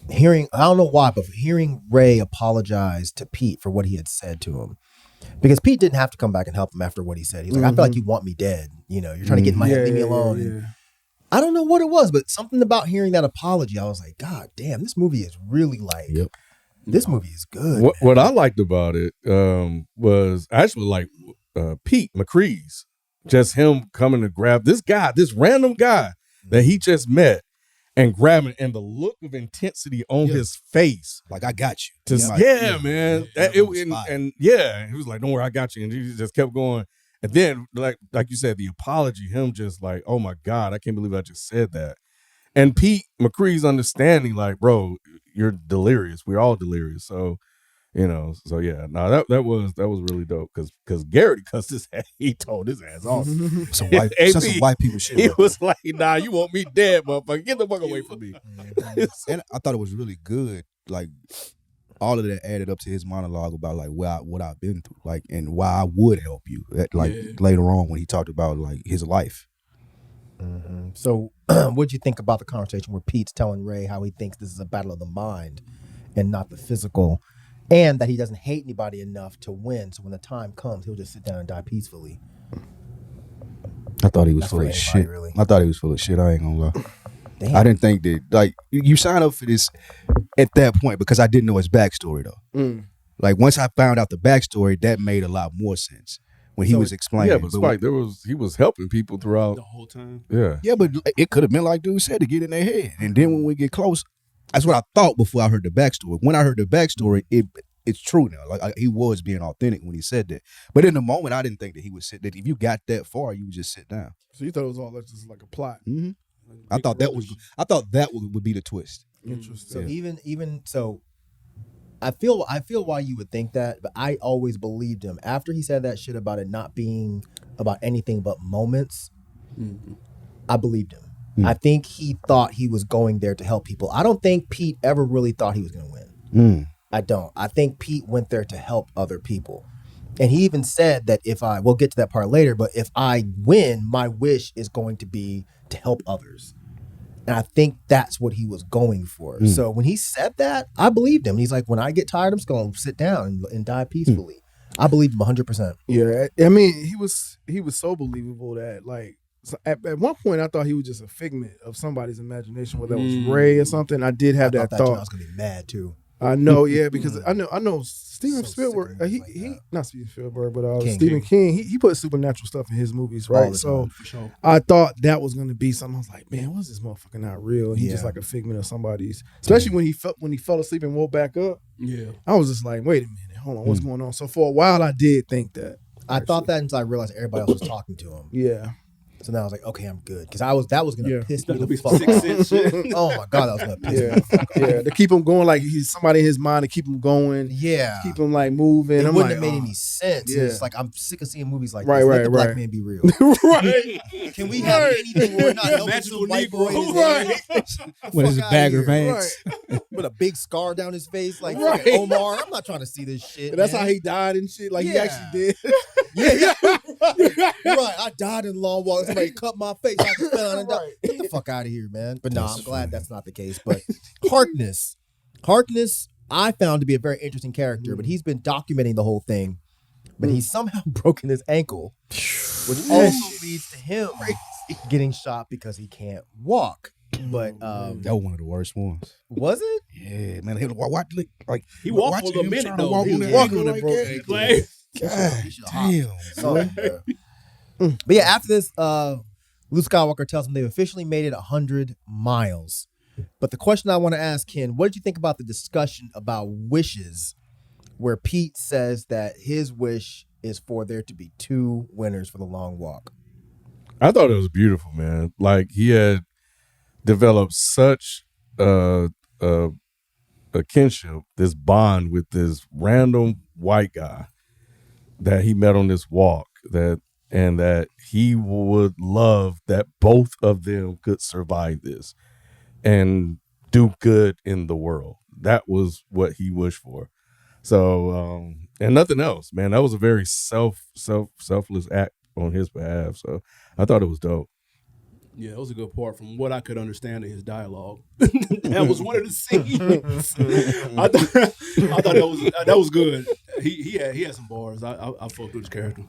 hearing, I don't know why, but hearing Ray apologize to Pete for what he had said to him. Because Pete didn't have to come back and help him after what he said. He's like, I feel like you want me dead. You're trying to get in my head, leave me alone. And I don't know what it was, but something about hearing that apology, I was like, God damn, this movie is really like, Yep. this movie is good. What I liked about it was actually like Pete McCree's, just him coming to grab this guy, this random guy that he just met, and grabbing, and the look of intensity on his face. Like I got you. Just, Like, man. that It, was fire. and yeah, he was like, "Don't worry, I got you," and he just kept going. And then, like you said, the apology, him just like, "Oh my God, I can't believe I just said that." And Pete McCree's understanding, like, bro, you're delirious. We're all delirious. So, so yeah, no, that was really dope because Garrett cussed his ass. He told his ass off. Some AP, white people shit. He right was like, "Nah, you want me dead, motherfucker? Get the fuck away from me." And I thought it was really good. Like all of that added up to his monologue about like what I've been through, like and why I would help you. Like later on when he talked about like his life. So, what'd you think about the conversation where Pete's telling Ray how he thinks this is a battle of the mind and not the physical, and that he doesn't hate anybody enough to win, so when the time comes, he'll just sit down and die peacefully? I thought he was That's full for of anybody, shit. really. I thought he was full of shit. I ain't gonna lie. Damn. I didn't think that, like, you sign up for this at that point because I didn't know his backstory, though. Like, once I found out the backstory, that made a lot more sense when he was explaining. Yeah, but Spike, he was helping people throughout The whole time. Yeah. Yeah, but it could have been like dude said, to get in their head. And then when we get close, that's what I thought before I heard the backstory. When I heard the backstory, it's true now. Like, he was being authentic when he said that. But in the moment, I didn't think that he would sit. That if you got that far, you would just sit down. So you thought it was all just like a plot. Mm-hmm. I thought that would be the twist. Interesting. So even so, I feel why you would think that, but I always believed him after he said that shit about it not being about anything but moments. I believed him. I think he thought he was going there to help people. I don't think Pete ever really thought he was going to win. I don't. I think Pete went there to help other people. And he even said that we'll get to that part later, but if I win, my wish is going to be to help others. And I think that's what he was going for. So when he said that, I believed him. He's like, when I get tired, I'm just going to sit down and die peacefully. I believed him 100%. Yeah, I mean, he was so believable that, like, so at one point I thought he was just a figment of somebody's imagination, whether that was Ray or something. I did have that too. thought. I was going to be mad too. I know, yeah, because I know Steven So Spielberg. sick of He movies like that. not Steven Spielberg, but King. Stephen King. He put supernatural stuff in his movies, All right? the So time. For sure. I thought that was going to be something. I was like, man, what's this motherfucker not real? He's just Yeah. like a figment of somebody's. Especially when he fell asleep and woke back up. Yeah. I was just like, wait a minute, hold on, what's going on? So for a while, I did think that. I thought that until I realized everybody else was talking to him. Yeah. So now I was like, okay, I'm good. Because that was going to Yeah. piss me That'll the be fuck Sixth off. Sense shit. Oh my God, that was going to piss me Yeah, the fuck off. yeah. To keep him going, like he's somebody in his mind to keep him going, Yeah. keep him like moving. It I'm wouldn't like, have made any sense. yeah. It's like, I'm sick of seeing movies like Right, this. Let right, the black right. man be real. right. Can we have anything where we're not helping Magical some white boy in his Negro. age? What is Fuck it, outta Bagger here. Vance? Right. With a big scar down his face, like Right. fucking Omar. I'm not trying to see this shit. And that's man. how he died and shit. Like he Yeah. actually did. Yeah. Right. I died in long walk. Somebody cut my face. I just fell down and died. Get the fuck out of here, man. But no, I'm glad that's not the case. But Harkness, I found to be a very interesting character, but he's been documenting the whole thing. But he's somehow broken his ankle, which also leads to him getting shot because he can't walk. But That was one of the worst ones. was it? Yeah, man. He He walked watching for a him minute trying to though. walk He on was that walking ankle on like that broken that. ankle. Like, God He should have hopped. damn. Something, bro. But yeah, after this, Luke Skywalker tells him they've officially made it 100 miles. But the question I want to ask, Ken, what did you think about the discussion about wishes, where Pete says that his wish is for there to be 2 winners for the long walk? I thought it was beautiful, man. Like, he had developed such a kinship, this bond with this random white guy that he met on this walk, that he would love that both of them could survive this and do good in the world. That was what he wished for. So, and nothing else, man. That was a very selfless act on his behalf. So I thought it was dope. yeah, that was a good part from what I could understand of his dialogue. That was one of the scenes. I thought that was good. He had some bars. I fucked with his character.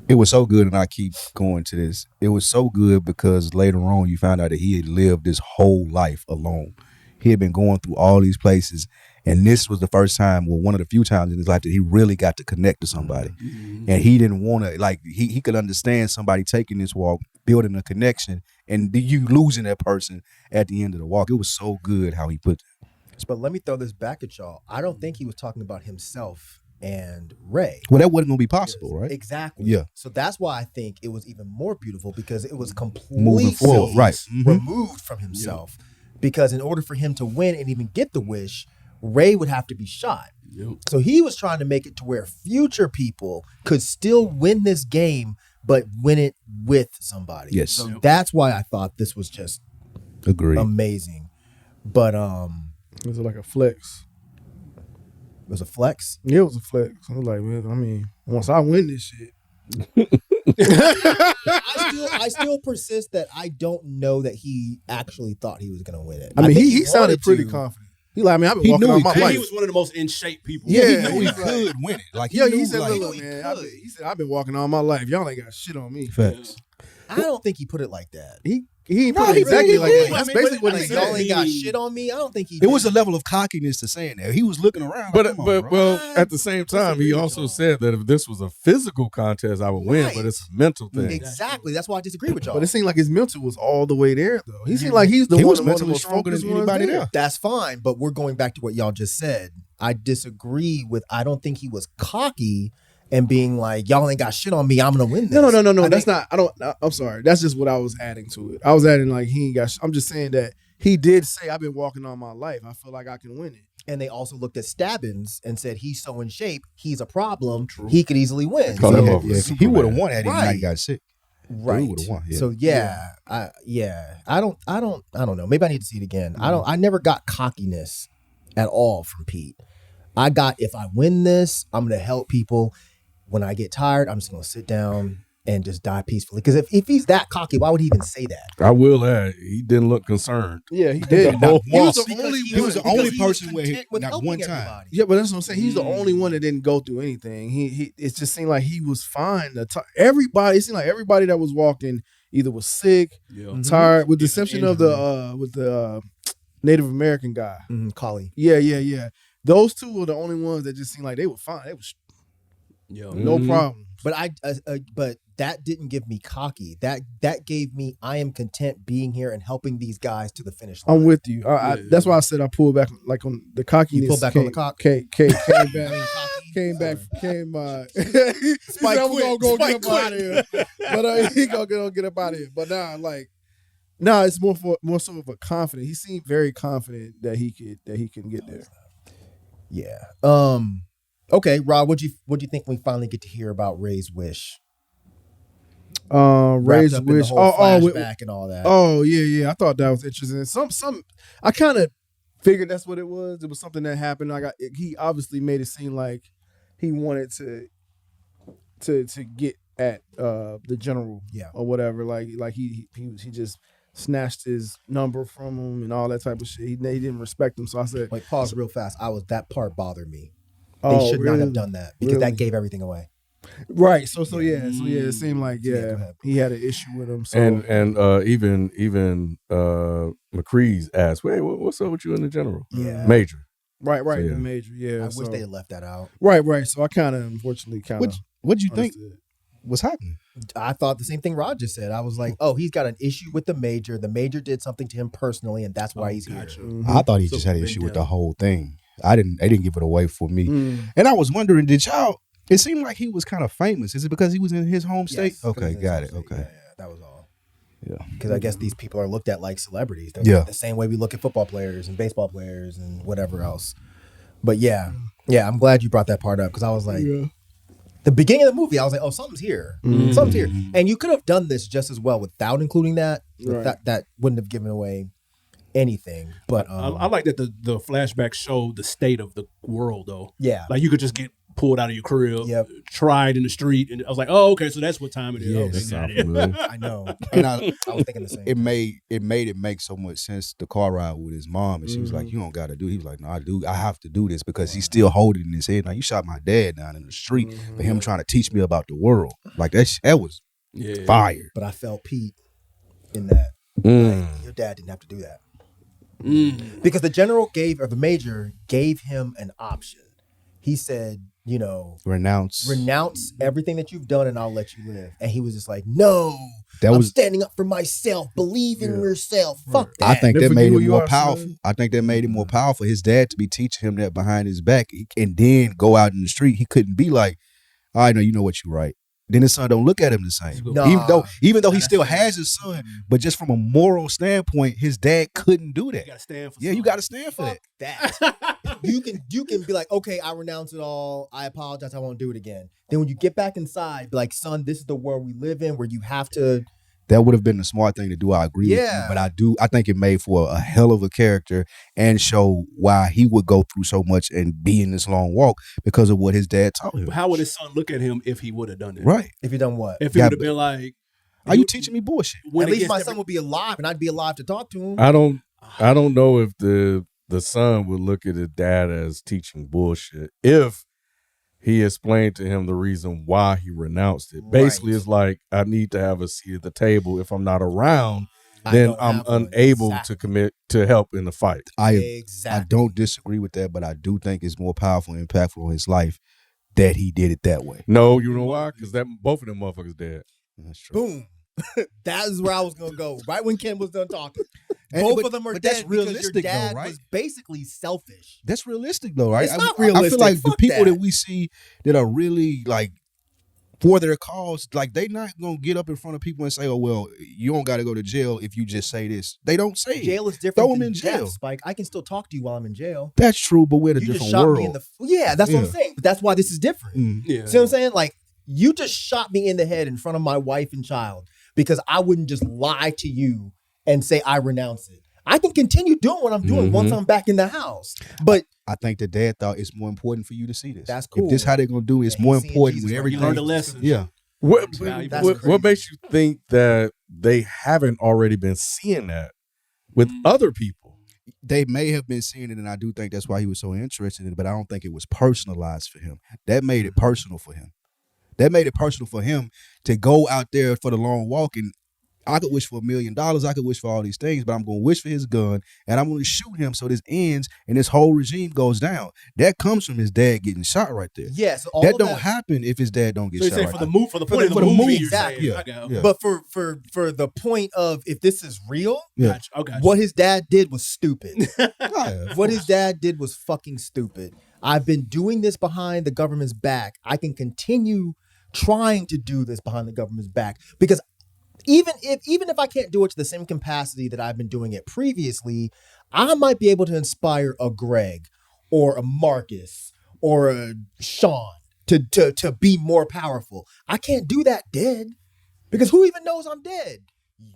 It was so good, and I keep going to this. It was so good because later on you found out that he had lived his whole life alone. He had been going through all these places, and this was the first time, well, one of the few times in his life that he really got to connect to somebody. And he didn't want to, like, he could understand somebody taking this walk, building a connection, and you losing that person at the end of the walk. It was so good how he put it. But let me throw this back at y'all. I don't think he was talking about himself and Ray. Well, that wasn't going to be possible, right? Exactly. Yeah. So that's why I think it was even more beautiful, because it was Moving completely forward, right. Mhm. removed from himself. Because in order for him to win and even get the wish, Ray would have to be shot. Yep. So he was trying to make it to where future people could still win this game, but win it with somebody. Yes. So that's why I thought this was just Agreed. amazing. But It was like a flex. it was a flex. Yeah, it was a flex. I was like, man, I mean, once I win this shit, I still persist that I don't know that he actually thought he was going to win it. I mean, think he sounded wanted pretty to. confident. He like, I mean, I've been He walking knew all he my could. life. He was one of the most in shape people. Yeah, he knew he he's like- could win it. Like he Yeah, knew, he said, like, "Look, man." He said, "I've been walking all my life. Y'all ain't got shit on me." facts. I don't think he put it like that. He ain't No, put it he exactly did. like that. That's I mean, basically but what I he Like, think said. y'all ain't got shit on me. I don't think he. It was a did. level of cockiness to saying that. He was looking around. Like, But come on, but bro. well, at the same time, he also said that if this was a physical contest, I would win. Right. But it's a mental thing. Exactly. That's why I disagree with y'all. But it seemed like his mental was all the way there, though. He seemed like he's the He one was of the mentally most stronger than focused ones anybody there. That's fine, but we're going back to what y'all just said. I disagree with. I don't think he was cocky and being like, "Y'all ain't got shit on me. I'm gonna win this." No. I That's think- not. I don't. I'm sorry. That's just what I was adding to it. I was adding like he ain't got. I'm just saying that he did say I've been walking all my life. I feel like I can win it. And they also looked at Stabbins and said he's so in shape, he's a problem. He could easily win. Call So- him Yeah, over yeah, Superman. he would have won had he Right. not got sick. Right. He would've won, yeah. So I don't know. Maybe I need to see it again. I never got cockiness at all from Pete. I got, if I win this, I'm gonna help people. When I get tired, I'm just gonna sit down and just die peacefully. Because if he's that cocky, why would he even say that? I will add, he didn't look concerned. Yeah, he did. Not He was once. the only He was the one. only because he was person where he, content with not helping one time. everybody. Yeah, but that's what I'm saying. He's the only one that didn't go through anything. He it just seemed like he was fine. Everybody, it seemed like everybody that was walking either was sick, Yeah. tired, with the exception of the Native American guy. Collie. Yeah. Those two were the only ones that just seemed like they were fine. They was Yeah. no problem. But but that didn't give me cocky. That gave me, I am content being here and helping these guys to the finish line. I'm with you. That's why I said I pulled back, like on the cockiness. You pulled back on the cock? Came back. Spike We're gonna quit. go Spike get up out of here. But he gonna get up out of here. But now, it's more so of a confident. He seemed very confident that he can get there. Yeah. Okay, Rob, what'd you think when we finally get to hear about Ray's wish? Ray's Wrapped up in the wish. whole flashback and all that. Oh yeah. I thought that was interesting. Some I kind of figured that's what it was. It was something that happened. He obviously made it seem like he wanted to get at the general, Yeah. or whatever. Like he just snatched his number from him and all that type of shit. He didn't respect him. So I said, Wait, pause real fast. That part bothered me. They should not really? have done that because Really? that gave everything away. Right. So yeah. It seemed like go ahead. he had an issue with him. So And even McCree's asked, "Wait, what's up with you in the general?" Yeah. Major. right, So, yeah. the major. Yeah. I so, wish they had left that out. Right. So I kind of unfortunately What'd you think was happening? I thought the same thing Rod just said. I was like, oh, he's got an issue with the major. The major did something to him personally, and that's why he's here. I thought he So just had an big issue with down. the whole thing. They didn't give it away for me. Mm. And I was wondering, did y'all? It seemed like he was kind of famous. Is it because he was in his home state? Yes, Okay, because got it's it. obviously- Okay. Yeah, that was all. Yeah. Because I guess these people are looked at like celebrities. They're Yeah. the same way we look at football players and baseball players and whatever else. But yeah, I'm glad you brought that part up because I was like, the beginning of the movie, I was like, oh, something's here. Something's here. And you could have done this just as well without including that. Right. That wouldn't have given away anything. But I like that the flashback showed the state of the world though. yeah. Like you could just get pulled out of your crib, Yep. tried in the street, and I was like, oh, okay, so that's what time it is. Yeah, Okay, that got sounds it. familiar. I know. And I was thinking the same. it made it make so much sense, the car ride with his mom, and she was like, "You don't got to do." He was like, "No, I have to do this because he's still holding it in his head. Now you shot my dad down in the street for him trying to teach me about the world. Like that was Yeah. fire. But I felt Pete in that. Mm. Like, your dad didn't have to do that. Because the major gave him an option. He said, Renounce. everything that you've done and I'll let you live. And he was just like, no, That I'm was. standing up for myself. Believe in yourself. Fuck that. I think Never that made forget who him you more are, powerful. son. I think that made him more powerful. His dad to be teaching him that behind his back, and then go out in the street. He couldn't be like, "I know you know what you're right." Then his son don't look at him the same. Nah. Even though he still has his son, but just from a moral standpoint, his dad couldn't do that. You gotta stand for Yeah, you got to stand for Fuck that. that. you can be like, okay, I renounce it all. I apologize. I won't do it again. Then when you get back inside, be like, son, this is the world we live in where you have to That would have been the smart thing to do. I agree with you, but I think it made for a hell of a character and show why he would go through so much and be in this long walk because of what his dad taught him. How would his son look at him if he would have done it? Right. If you done what? If he would have been like, "Are you teaching me bullshit?" At least my son would be alive, and I'd be alive to talk to him. I don't know if the son would look at his dad as teaching bullshit if he explained to him the reason why he renounced it. Basically, it's like, I need to have a seat at the table. If I'm not around, then I'm unable to commit to help in the fight. I don't disagree with that, but I do think it's more powerful and impactful on his life that he did it that way. No, you know why? Because both of them motherfuckers dead. That's true. Boom. That is where I was gonna go. Right when Ken was done talking, both of them are dead because your dad was basically selfish. That's realistic, though, right? It's not realistic. I feel like the Fuck people that. that we see that are really like for their cause, like they not gonna get up in front of people and say, "Oh well, you don't got to go to jail if you just say this." They don't say it. Jail is different. Throw them than in jail. death, Spike. I can still talk to you while I'm in jail. That's true, but we're in a You different just shot world. me in the that's what I'm saying. But that's why this is different. Yeah. See what I'm saying? Like, you just shot me in the head in front of my wife and child because I wouldn't just lie to you and say I renounce it. I can continue doing what I'm doing once I'm back in the house. But I think the dad thought it's more important for you to see this. That's cool. If this how they're gonna do it, it's And more he's seeing important Jesus with right everything. You learned a lesson. Yeah. What makes you think that they haven't already been seeing that with other people? They may have been seeing it, and I do think that's why he was so interested in it, but I don't think it was personalized for him. That made it personal for him. That made it personal for him to go out there for the long walk. And I could wish for $1 million. I could wish for all these things, but I'm going to wish for his gun, and I'm going to shoot him so this ends and this whole regime goes down. That comes from his dad getting shot right there. yeah, so all That of don't happen if his dad don't get So you shot say right for there. the move, for the point of for the the movie, movie, you're exactly. saying, Yeah. okay. Yeah. But for the point of if this is real, Yeah. Okay. what his dad did was stupid. Yeah, What his dad did was fucking stupid. I've been doing this behind the government's back. I can continue trying to do this behind the government's back because even if I can't do it to the same capacity that I've been doing it previously, I might be able to inspire a Greg or a Marcus or a Sean to be more powerful. I can't do that dead because who even knows I'm dead?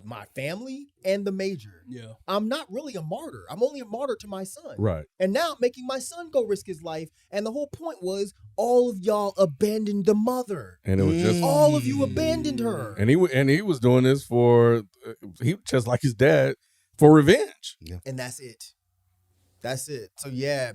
My family and the major. Yeah. I'm not really a martyr. I'm only a martyr to my son. Right. And now I'm making my son go risk his life. And the whole point was all of y'all abandoned the mother. And it was just All of you abandoned her. and he was doing this for he just like his dad for revenge. And that's it. That's it. So yeah,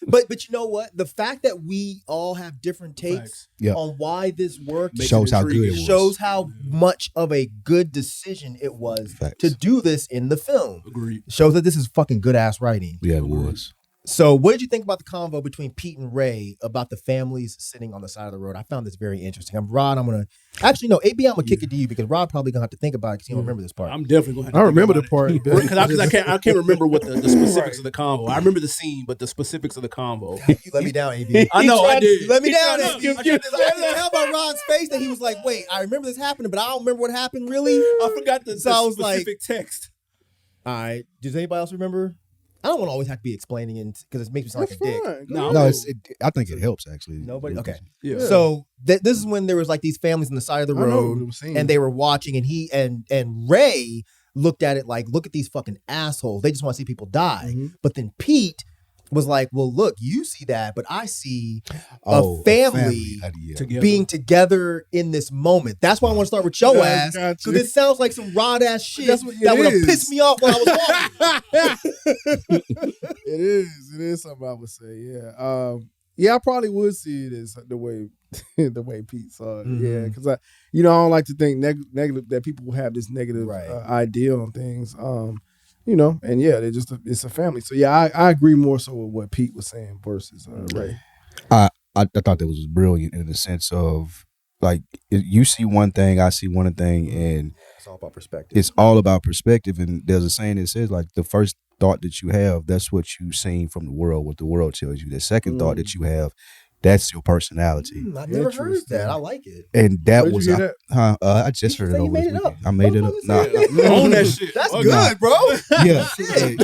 but you know what? The fact that we all have different takes Facts. Yeah. on why this worked Shows how good it was. shows how much of a good decision it was Facts. to do this in the film. Agreed. Shows that this is fucking good ass writing. Yeah, it was. So what did you think about the convo between Pete and Ray about the families sitting on the side of the road? I found this very interesting. Rod, I'm going to... Actually, no, AB, I'm going to kick it to you because Rod probably going to have to think about it because he don't remember this part. I'm definitely going to I have to remember think the about part. it. Because I can't remember what the specifics of the convo. I remember the scene, but the specifics of the convo. You let me down, AB. I know, I did. You let me down, I AB. I can tell by Rod's face that he was like, wait, I remember this happening, but I don't remember what happened really. I forgot the So I was like- specific text. All right. Does anybody else remember? I don't want to always have to be explaining it because it makes me sound like a dick. Fine. No, No, I think it helps actually. Nobody? Okay. Yeah. So this is when there was like these families on the side of the I know what road it was saying. and they were watching and he and Ray looked at it like, look at these fucking assholes. They just want to see people die. Mhm. But then Pete was like, well, look, you see that, but I see Oh, a family yeah. Together. being together in this moment. That's why I want to start with your Gotcha. ass. So this sounds like some rod ass shit That's what it that would have is. pissed me off when I was walking. It is something I would say. Yeah. Yeah, I probably would see it as the way Pete saw it. Mhm. Yeah, because I don't like to think negative that people have this negative Right. idea on things. And yeah, it's a family. So yeah, I agree more so with what Pete was saying versus Ray. I thought that was brilliant in the sense of like you see one thing, I see one thing, and It's all about perspective. it's all about perspective. And there's a saying that says like the first thought that you have, that's what you've seen from the world, what the world tells you. The second thought that you have, that's your personality. I've never heard Interesting. that. I like it. And that Where'd you was hear I just You heard say it you over made this it weekend. up. I made it up. Motherfucker Own that shit. That's Oh, good, bro. Yeah, Shit.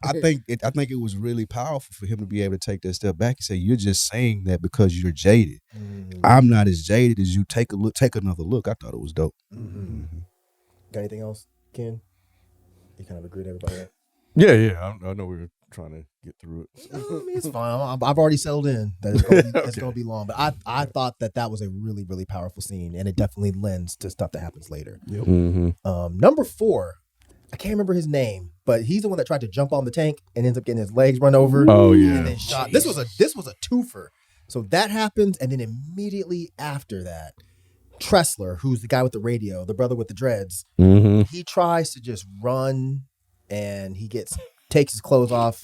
I think it was really powerful for him to be able to take that step back and say, "You're just saying that because you're jaded. I'm not as jaded as you. Take another look." I thought it was dope. Got anything else, Ken? You kind of agree with everybody else? Yeah. I know we were trying to get through it. I mean, it's fine. I've already settled in that it's going to be long. But I thought that was a really, really powerful scene, and it definitely lends to stuff that happens later. Yep. Mm-hmm. Number 4, I can't remember his name, but he's the one that tried to jump on the tank and ends up getting his legs run over. Oh, yeah. And then shot. This was a twofer. So that happens, and then immediately after that, Tressler, who's the guy with the radio, the brother with the dreads, he tries to just run, and he takes his clothes off.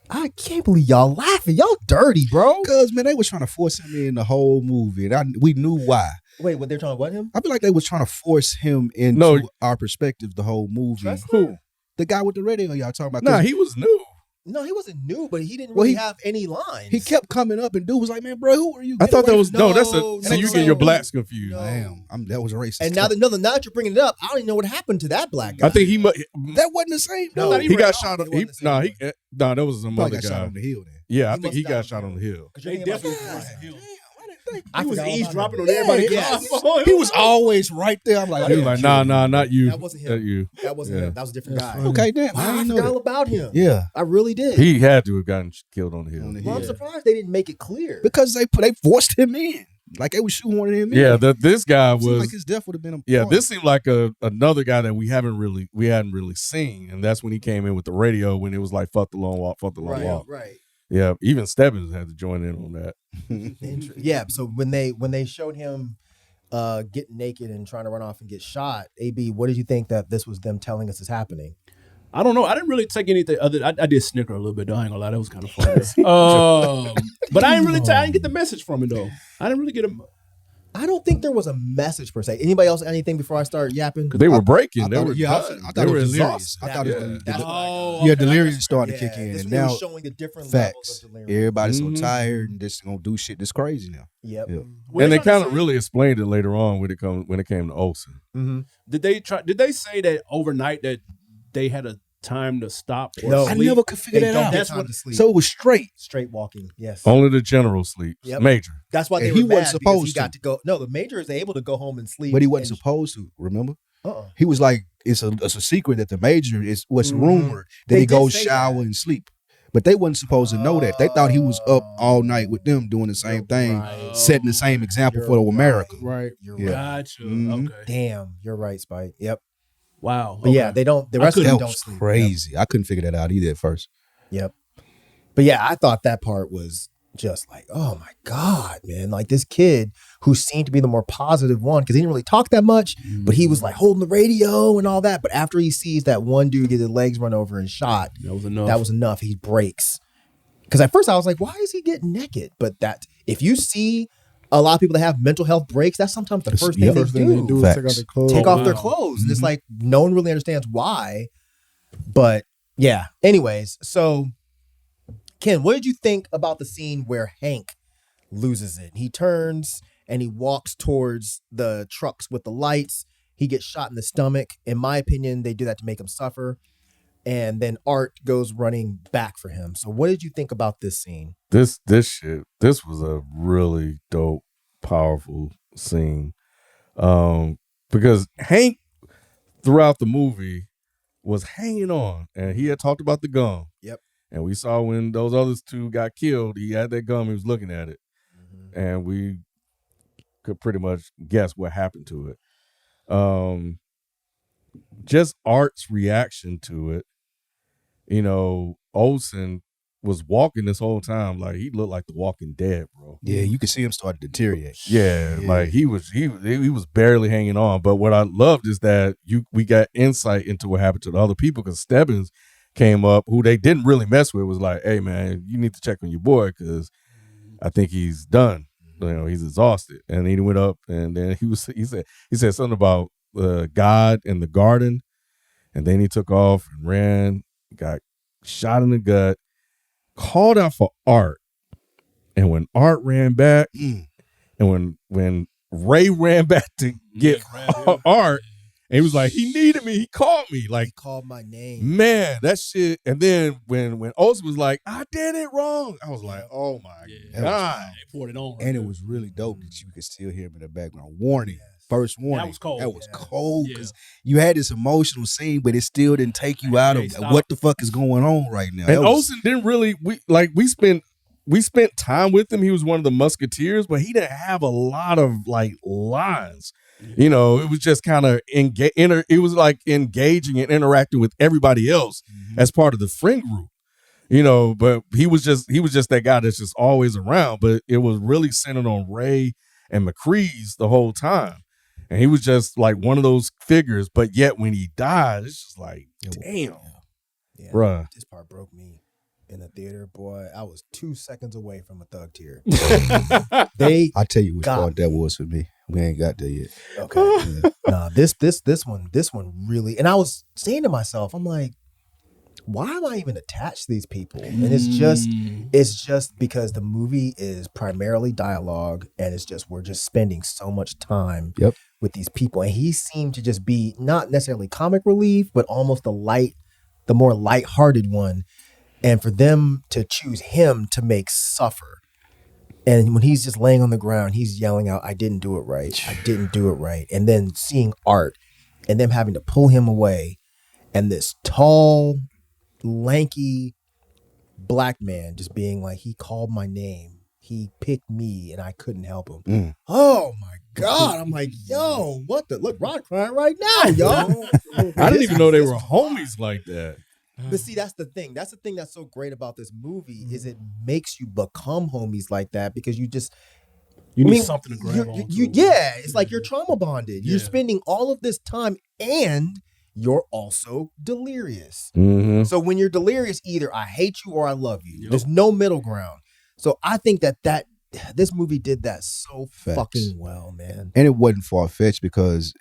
I can't believe y'all laughing. Y'all dirty, bro. Because, man, they was trying to force him in the whole movie, and we knew why. Wait, what they're trying to what him? I feel like they was trying to force him into our perspective the whole movie. Tressler? Who? The guy with the radio y'all talking about. Nah, he was new. No, he wasn't new, but he didn't really have any lines. He kept coming up, and dude was like, "Man, bro, who are you?" I thought that was No, that's no, so you get your blacks confused. No. Damn, that was racist. And now that you're bringing it up, I don't even know what happened to that black guy. I think he that wasn't the same. No, he got ran shot. off. It wasn't the same No, that was some Probably other got shot guy. on the hill then. Yeah, I He think he must got have shot on the hill. They definitely I he was forgot all eavesdropping about on everybody. Yes. He was always right there. I'm like, He was like, nah, not you. That wasn't him. Not you. That wasn't him. That was a different guy. okay, damn, I I didn't know forgot all that. about him. Yeah, I really did. He had to have gotten killed on the hill. On the Well, I'm hill. surprised they didn't make it clear. because they forced him in, like they was shoehorning him in. Yeah, this guy It seemed was. like his death would have been a Yeah, part. this seemed like another guy that we hadn't really seen, and that's when he came in with the radio when it was like "fuck the long walk, fuck the long walk." Right. Yeah, even Stebbins had to join in on that. Yeah. So when they showed him getting naked and trying to run off and get shot, AB, what did you think that this was them telling us is happening? I don't know. I didn't really take anything other. I did snicker a little bit. Though. I ain't gonna lie, that was kind of funny. But I didn't get the message from it though. I didn't really get him. I don't think there was a message per se. Anybody else anything before I start yapping? Because they were breaking. I they thought, were yeah, done. I They thought it were was delirious. exhaust. I thought it was That's what I got. yeah, delirium started to kick in, This and one now was showing the different facts. levels of delirium. Everybody's Mhm. so tired and just gonna do shit that's crazy now. Yep. Yeah. And they kind of really explained it later on when it came to Olsen. Mm-hmm. Did they say that overnight that they had a time to stop or No. I sleep? never could figure They that don't out. get That's time what- to sleep. So it was straight. Straight walking. Yes. Only the general sleeps. Yep. Major. That's why they And were he wasn't mad because supposed he to. got to go. No, the major is able to go home and sleep. But he wasn't and- supposed to. Remember, Uh-uh. he was like, it's a secret that the major is what's Mhm. rumored that They he did goes say shower that. and sleep. But they wasn't supposed to know that. They thought he was up all night with them doing the same thing, Right. setting the same example You're for America. Right. You're Yeah. right. Gotcha. Mhm. Okay. Damn, you're right, Spike. Yep. Wow. But yeah, they don't. The I rest of couldn't- them That don't was sleep. crazy. I couldn't figure that out either at first. Yep. But yeah, I thought that part was just like, oh my God, man. Like this kid who seemed to be the more positive one because he didn't really talk that much, but he was like holding the radio and all that. But after he sees that one dude get his legs run over and shot, That was enough. that was enough. He breaks. Because at first I was like, why is he getting naked? But that if you see a lot of people that have mental health breaks, that's sometimes the first thing, First they, thing do. they do is take Facts. out their clothes. Take Oh, off their wow. clothes. And it's like no one really understands why. But yeah. Anyways, so Ken, what did you think about the scene where Hank loses it? He turns and he walks towards the trucks with the lights. He gets shot in the stomach. In my opinion, they do that to make him suffer. And then Art goes running back for him. So what did you think about this scene? This was a really dope, powerful scene. Because Hank throughout the movie was hanging on, and he had talked about the gum. Yep. And we saw when those others two got killed, he had that gum, he was looking at it. And we could pretty much guess what happened to it. Just Art's reaction to it. You know, Olsen was walking this whole time like he looked like the Walking Dead, bro. Yeah, you could see him start to deteriorate. Yeah, Yeah. like he was barely hanging on. But what I loved is that we got insight into what happened to the other people because Stebbins came up, who they didn't really mess with, was like, "Hey man, you need to check on your boy because I think he's done. You know, he's exhausted." And then he went up, and then he said something about God in the garden, and then he took off and ran, got shot in the gut, called out for Art, and when Art ran back, and when Ray ran back to get Art, and he was like, he needed me, he called me, like, He called my name. man, that shit. And then when Olsen was like, I did it wrong, I was like, oh my Yeah. God. They poured it on. And it was really dope that you could still hear him in the background warning. first warning. That was cold. That was Yeah. cold because you had this emotional scene, but it still didn't take you out of what the fuck is going on right now. And Olsen didn't really. We spent time with him. He was one of the musketeers, but he didn't have a lot of like lines. You know, it was just kind of it was like engaging and interacting with everybody else as part of the friend group. You know, but he was just that guy that's just always around. But it was really centered on Ray and McCree's the whole time. And he was just like one of those figures. But yet when he died, it's just like, damn. Yeah, bruh. This part broke me in the theater, boy. I was 2 seconds away from a thug tear. I'll tell you which part that was for me. We ain't got there yet. Okay. Nah, this one really, and I was saying to myself, I'm like, why am I even attached to these people? And it's just because the movie is primarily dialogue, and we're just spending so much time with these people. And he seemed to just be not necessarily comic relief, but almost the more lighthearted one. And for them to choose him to make suffer. And when he's just laying on the ground, he's yelling out, I didn't do it right. I didn't do it right. And then seeing Art and them having to pull him away, and this tall, lanky black man just being like, he called my name. He picked me and I couldn't help him. Oh my God. I'm like, yo, what the look, Rod crying right now, yo. I didn't even know they were homies like that. But see, that's the thing. That's the thing that's so great about this movie is it makes you become homies like that because you need something to grab on. It's like you're trauma bonded. You're spending all of this time and you're also delirious. Mm-hmm. So when you're delirious, either I hate you or I love you. Yep. There's no middle ground. So I think that this movie did that so fucking well, man. And it wasn't far-fetched because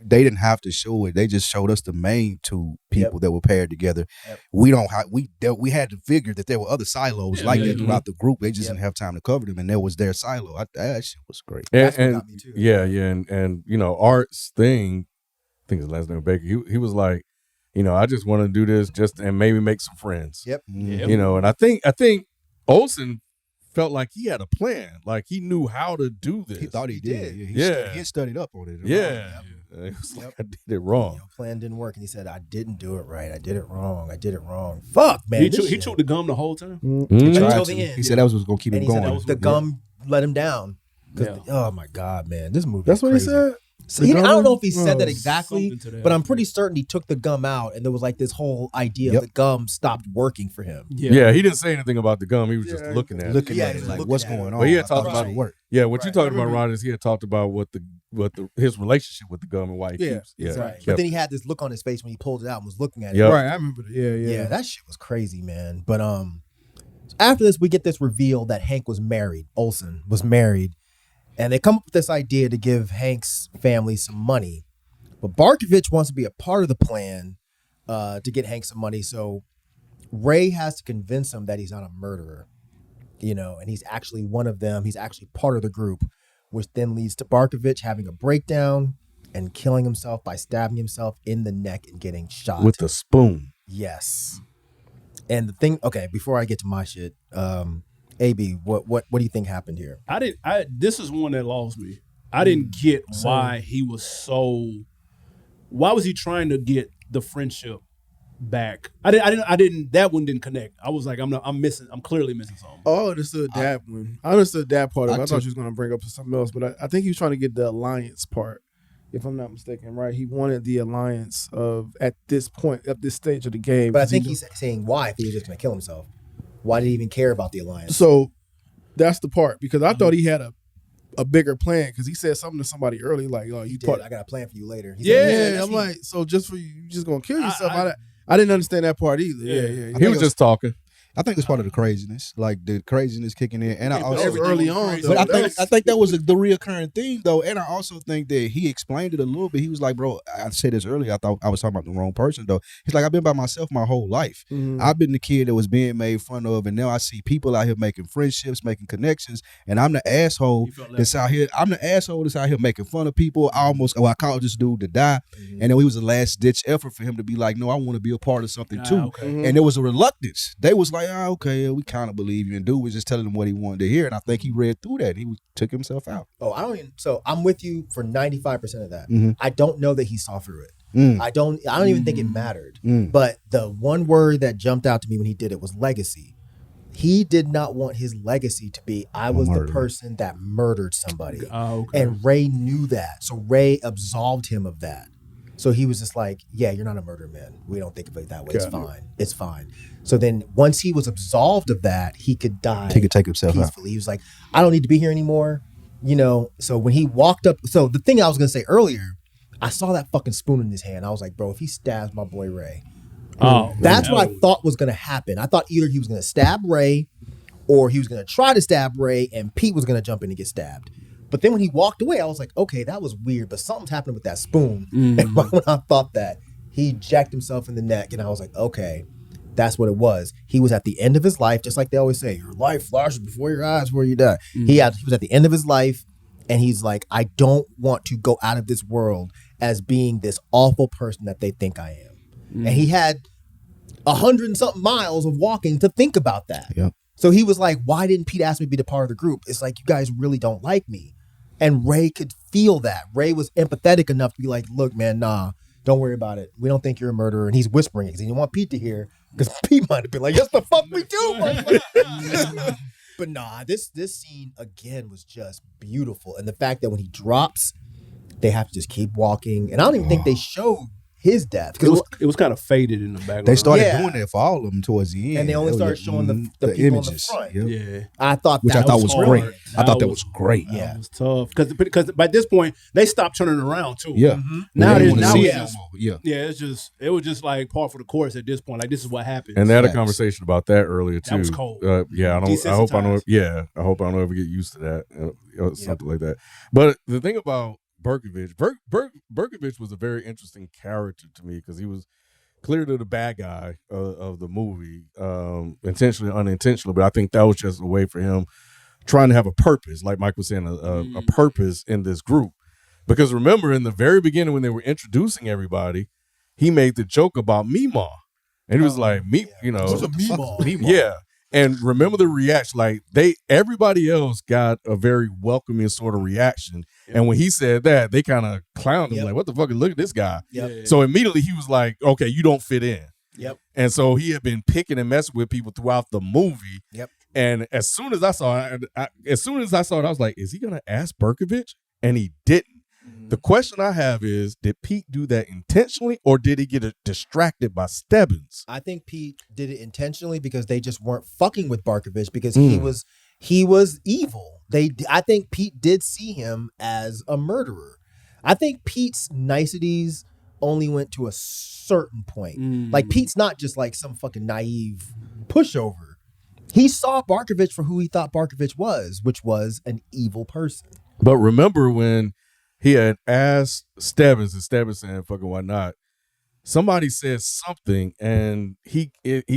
they didn't have to show it. They just showed us the main two people that were paired together. Yep. We had to figure that there were other silos like that throughout the group. They just didn't have time to cover them, and there was their silo. That shit was great. And got me too. And you know, Art's thing, I think his last name was Baker. He was like, you know, I just want to do this and maybe make some friends. Yep. You know, and I think Olsen felt like he had a plan. Like he knew how to do this. He thought he did. He had studied up on it. It was like, I did it wrong. Plan didn't work, and he said, I didn't do it right. I did it wrong. Fuck, man. He chewed the gum the whole time. Until the end. He said that was going to keep him going. The gum let him down. Oh my God, man. This movie That's is what crazy. he said? So I don't know if he said that exactly, that, but I'm pretty certain he took the gum out, and there was like this whole idea of the gum stopped working for him. Yeah, he didn't say anything about the gum. He was just looking at it. Like, what's going on? But he had talked about work. Yeah, what you talking about, Rod, is he had talked about his relationship with the gum and why he keeps. Yeah, right. But then he had this look on his face when he pulled it out and was looking at it. Yep. Right, I remember that. Yeah. That shit was crazy, man. But after this, we get this reveal that Hank was married. Olsen was married. And they come up with this idea to give Hank's family some money. But Barkovich wants to be a part of the plan to get Hank some money. So Ray has to convince him that he's not a murderer, you know, and he's actually one of them. He's actually part of the group, which then leads to Barkovich having a breakdown and killing himself by stabbing himself in the neck and getting shot. With a spoon. Yes. And the thing, okay, before I get to my shit, AB, what do you think happened here? This is one that lost me. I didn't get why he was why was he trying to get the friendship back? I didn't that one didn't connect. I was like, I'm clearly missing something. Oh, I understood that one. I understood that part of it. I thought you was going to bring up something else, but I think he was trying to get the alliance part, if I'm not mistaken, right? He wanted the alliance at this point, at this stage of the game. But I think he's saying why if he was just going to kill himself. Why did he even care about the alliance? So that's the part, because I thought he had a bigger plan, because he said something to somebody early, like, "Oh, I got a plan for you later." I'm like, so just for you just gonna kill yourself? I didn't understand that part either. Yeah. He was just talking. I think it's part of the craziness, like the craziness kicking in, and I also early on. But I think that was the reoccurring theme though, and I also think that he explained it a little bit. He was like, "Bro, I said this earlier. I thought I was talking about the wrong person though." He's like, "I've been by myself my whole life. I've been the kid that was being made fun of, and now I see people out here making friendships, making connections, and I'm the asshole that's out here. I'm the asshole that's out here making fun of people. I called this dude to die, and then it was a last ditch effort for him to be like, no, I want to be a part of something too. Okay. And there was a reluctance. They was like, like, oh, okay, we kind of believe you. And dude was just telling him what he wanted to hear. And I think he read through that. Took himself out. Oh, I don't even. So I'm with you for 95% of that. Mhm. I don't know that he saw through it. Mm. I don't even think it mattered. Mm. But the one word that jumped out to me when he did it was legacy. He did not want his legacy to be, I was the person that murdered somebody. Oh, okay. And Ray knew that. So Ray absolved him of that. So he was just like, yeah, you're not a murderer, man. We don't think of it that way. It's fine. It's fine. So then once he was absolved of that, he could die. He could take himself out. peacefully. He was like, I don't need to be here anymore. You know, so when he walked up, so the thing I was going to say earlier, I saw that fucking spoon in his hand. I was like, bro, if he stabs my boy Ray, that's what I thought was going to happen. I thought either he was going to stab Ray or he was going to try to stab Ray and Pete was going to jump in and get stabbed. But then when he walked away, I was like, okay, that was weird, but something's happening with that spoon. And right when I thought that, he jacked himself in the neck and I was like, okay, that's what it was. He was at the end of his life, just like they always say, your life flashes before your eyes before you die. He was at the end of his life and he's like, I don't want to go out of this world as being this awful person that they think I am. And he had 100 and something miles of walking to think about that. Yep. So he was like, why didn't Pete ask me to be the part of the group? It's like, you guys really don't like me. And Ray could feel that. Ray was empathetic enough to be like, look, man, nah, don't worry about it. We don't think you're a murderer. And he's whispering it because he didn't want Pete to hear, because Pete might have been like, yes, the fuck we do. But nah, this scene, again, was just beautiful. And the fact that when he drops, they have to just keep walking. And I don't even think they showed his death. It was kind of faded in the background. They started doing that for all of them towards the end. And they only started showing the people images. on the front. Yep. Yeah. I thought Which that I thought was great. hard. I thought that was great. Yeah. It was tough because by this point they stopped turning around too. Yeah. Now they there's want to now see it's it no just more. Yeah. yeah. It was just like par for the course at this point. Like this is what happens. And they had a Facts. conversation about that earlier too. That was cold. Yeah, I hope I don't. Desensitized. Yeah, I hope I don't ever get used to that. Something like that. But the thing about Berkovich, Berkovich was a very interesting character to me because he was clearly the bad guy of the movie, intentionally, unintentionally. But I think that was just a way for him trying to have a purpose, like Mike was saying, a purpose in this group. Because remember, in the very beginning when they were introducing everybody, he made the joke about Meemaw. And he was like, Meemaw. Yeah. And remember the reaction, like everybody else got a very welcoming sort of reaction. And when he said that, they kind of clowned him, like, what the fuck, look at this guy. Yep. So immediately he was like, okay, you don't fit in. Yep. And so he had been picking and messing with people throughout the movie. Yep. And as soon as I saw it, I was like, is he going to ask Berkovich? And he didn't. The question I have is, did Pete do that intentionally or did he get distracted by Stebbins? I think Pete did it intentionally because they just weren't fucking with Barkovich because he was evil. I think Pete did see him as a murderer. I think Pete's niceties only went to a certain point. Like Pete's not just like some fucking naive pushover. He saw Barkovich for who he thought Barkovich was, which was an evil person. But remember when he had asked Stebbins, and Stebbins said, fucking why not? Somebody said something, and he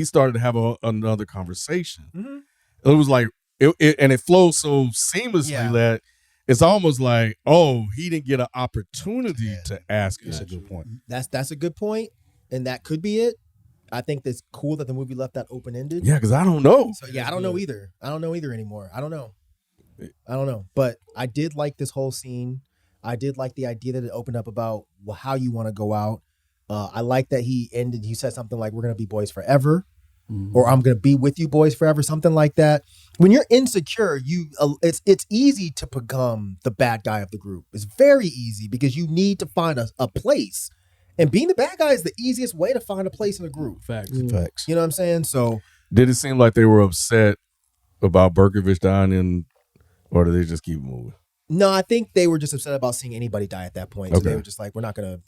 started to have another conversation. Mm-hmm. It was like, it flows so seamlessly that it's almost like, oh, he didn't get an opportunity to ask. That's a good point. That's a good point, and that could be it. I think that's cool that the movie left that open-ended. Yeah, because I don't know. So I don't know either. I don't know either anymore. I don't know. But I did like this whole scene. I did like the idea that it opened up about how you want to go out. I like that he said something like, we're going to be boys forever, or I'm going to be with you boys forever, something like that. When you're insecure, it's easy to become the bad guy of the group. It's very easy because you need to find a place. And being the bad guy is the easiest way to find a place in a group. Facts. Facts. You know what I'm saying? So did it seem like they were upset about Berkovich dying, or did they just keep moving? No, I think they were just upset about seeing anybody die at that point. So Okay. they were just like, we're not gonna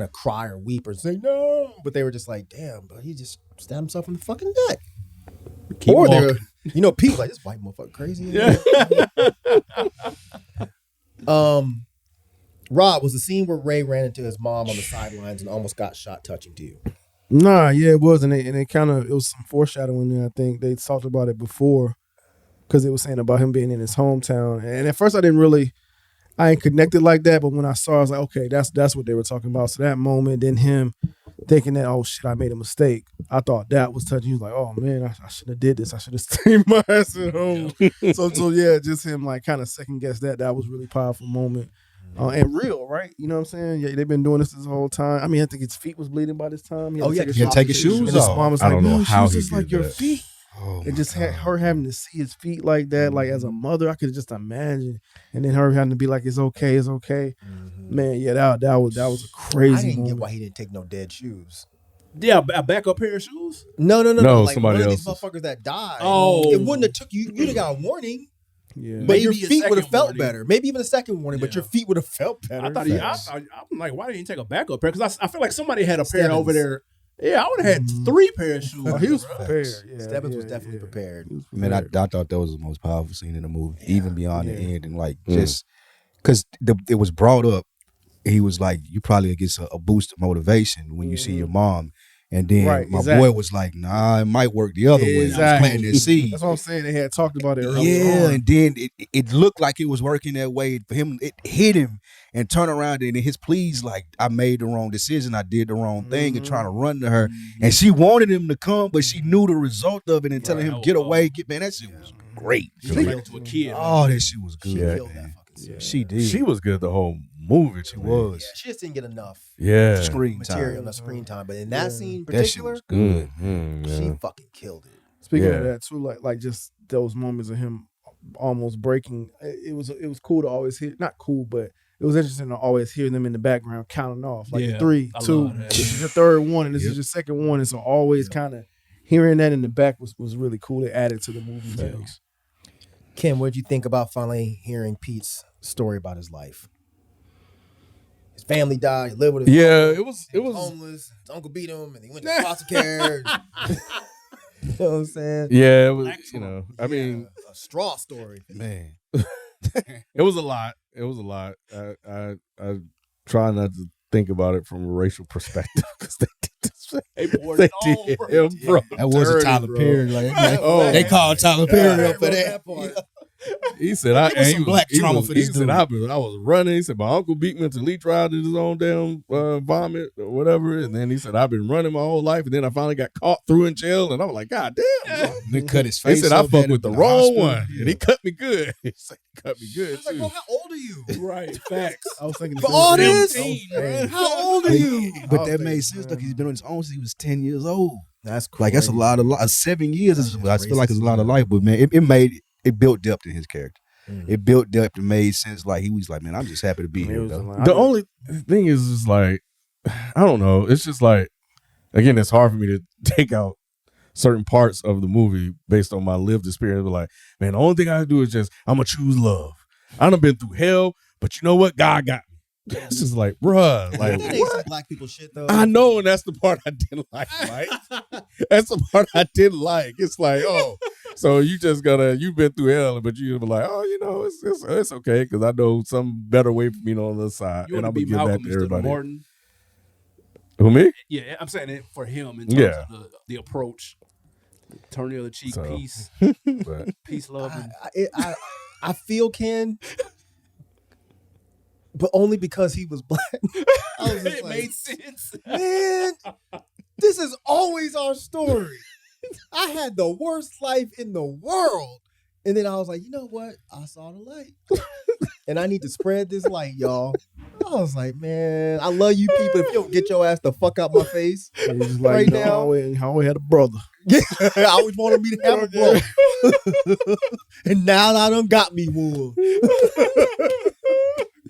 cry or weep or say no. But they were just like, damn, but he just stabbed himself in the fucking neck. Keep or walking. they're, people like, this white motherfucker crazy. Yeah. Rob, was the scene where Ray ran into his mom on the sidelines and almost got shot touching to you? Nah, yeah, it was, and it was some foreshadowing there. I think they talked about it before because it was saying about him being in his hometown. And at first, I ain't connected like that. But when I saw, I was like, okay, that's what they were talking about. So that moment, then him thinking that, oh shit, I made a mistake. I thought that was touching. He was like, "Oh man, I should have did this. I should have stayed my ass at home." So yeah, just him like kind of second guess that. That was really powerful moment. And real, right? You know what I'm saying? Yeah, they've been doing this whole time. I mean, I think his feet was bleeding by this time. Oh, yeah, he had to take his shoes And his off. mom was I like, don't know "No, how she was he just did like your that. feet." Oh, And just my God. her having to see his feet like that, like as a mother, I could just imagine. And then her having to be like, "It's okay, it's okay." Man, yeah, that was a I crazy didn't get moment. why he didn't take no dead shoes. Yeah, a backup pair of shoes. No. No, Like somebody one of these else's. motherfuckers that died. Oh. It wouldn't have took you. You'd have got a warning, Yeah. but Maybe your a feet would have second felt warning. better. Maybe even a second warning, but Yeah. your feet would have felt better. I thought I'm like, why didn't he take a backup pair? Because I feel like somebody had a pair Stebbins. over there. Yeah, I would have had 3 pair of shoes. Oh, he was bro. prepared. Yeah, Stebbins was yeah, definitely yeah. prepared. He was Man, I prepared. thought that was the most powerful scene in the movie, even beyond the Yeah. end, and like just because it was brought up. He was like, "You probably get a boost of motivation when you see your mom." And then Right, my exactly. boy was like, "Nah, it might work the other way." I was Exactly. planting that seed. That's what I'm saying. They had talked about it earlier Yeah, on. and then it looked like it was working that way for him. It hit him and turn around, and his pleas like, "I made the wrong decision. I did the wrong thing," and trying to run to her. And she wanted him to come, but she knew the result of it and telling him, "Get away, man." That shit was great. She turned into a kid. Oh, that shit was good. She Yeah. killed that man. fucking scene. She did. She was good the whole movie. She was. Yeah, she just didn't get enough Yeah. Screen material, time. enough screen time. But in that scene in That shit particular, was good. she Yeah. fucking killed it. Speaking Yeah. of that too, like just those moments of him almost breaking. It was cool to always hear. Not cool, but it was interesting to always hear them in the background counting off, like Yeah, 3, I 2. love that. This is your third one, and this is your second one, and so always kind of hearing that in the back was really cool. It added to the movie. Thanks. Kim, what did you think about finally hearing Pete's story about his life? His family died. He lived with his Yeah, uncle. it was He was homeless. His uncle beat him, and he went to foster care. You know what I'm saying? Yeah, it was. Black You know, I mean, A straw story. Man. it was a lot. It was a lot. I try not to think about it from a racial perspective because they did this. They poured They it on, did bro. him, bro. That was a dirty, Tyler bro. Perry. Like, Oh, they called Tyler Perry up for Wrote that. part. He said, "I There was some black trauma for this He said, dude. I was running. He said, my uncle beat me until he tried his own damn vomit or whatever. And then he said, I've been running my whole life. And then I finally got caught through in jail. And I was like, God damn. Bro. Then cut his He face. said, I up, fucked had with him the in wrong hospital. one. And he cut me good. He said, he cut me good I was like, too. bro, how old are you? Right, facts. I was thinking For all this? 17, Hey, How old are you? But that made sense though, 'cause he's been on his own since he was 10 years old. That's crazy. Like that's a lot of 7 years. That's I feel like it's a racist, lot of man. life, but man, it built depth in his character. It built depth and made sense. Like he was like, man, I'm just happy to be here. Though. The only thing is just like, I don't know. It's just like, again, it's hard for me to take out certain parts of the movie based on my lived experience. But like, man, the only thing I can do is just, I'm going to choose love. I done been through hell, but you know what? God got me. It's just like, bruh, like, That ain't some black people shit though. I know, and that's the part I didn't like, right? That's the part I didn't like. It's like, oh, so you've been through hell, but you be like, oh, you know, it's okay, because I know some better way for me on the other side. You And want I'm to going be to give Malcolm that to instead of everybody. Martin? Who, me? Yeah, I'm saying it for him in terms Yeah. of the approach. Turn the other cheek, So. peace, But peace, love. And I feel Ken, but only because he was black. I was just it like, made sense. man, this is always our story. I had the worst life in the world. And then I was like, you know what? I saw the light. And I need to spread this light, y'all. I was like, man, I love you people. If you don't get your ass the fuck out my face He was like, right you know, now. I always had a brother. I always wanted me to have a brother. And now I done got me one.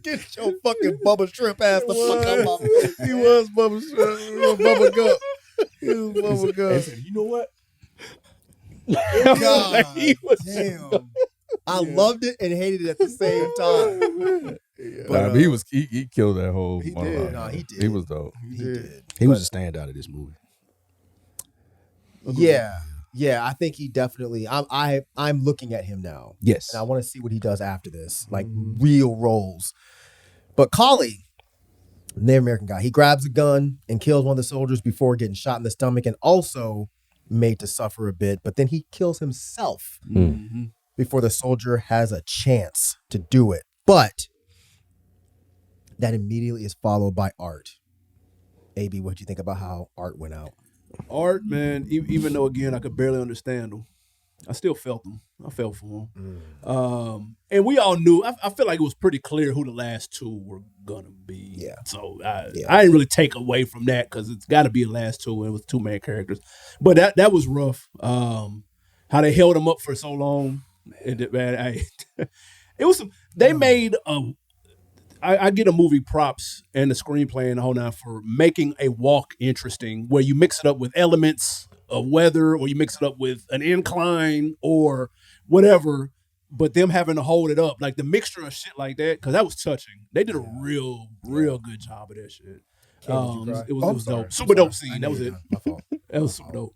Get your fucking Bubba Shrimp ass the fuck out my face. He was Bubba Shrimp, Bubba Gump. He was Bubba Gump. Said, you know what? God He was- damn. I loved it and hated it at the same time. Nah, he was he killed that whole He did. monologue. Nah, he did. He was dope. He did. He was a standout of this movie. Yeah. I think he definitely. I'm looking at him now, Yes. and I want to see what he does after this, like real roles. But Collie, the American guy, he grabs a gun and kills one of the soldiers before getting shot in the stomach, and also made to suffer a bit. But then he kills himself before the soldier has a chance to do it. But that immediately is followed by Art. AB, what do you think about how Art went out? Art, man, even though again I could barely understand them, I still felt them. I felt for them. And we all knew. I feel like it was pretty clear who the last two were gonna be. Yeah. So I didn't really take away from that because it's got to be the last two. And it was two main characters, but that was rough. How they held them up for so long. And man, it was. They made a. I get a movie props and the screenplay and the whole nine for making a walk interesting, where you mix it up with elements of weather, or you mix it up with an incline or whatever. But them having to hold it up, like the mixture of shit like that, because that was touching. They did a real good job of that shit. It was dope. Super dope scene. That was it. My fault. That was super dope.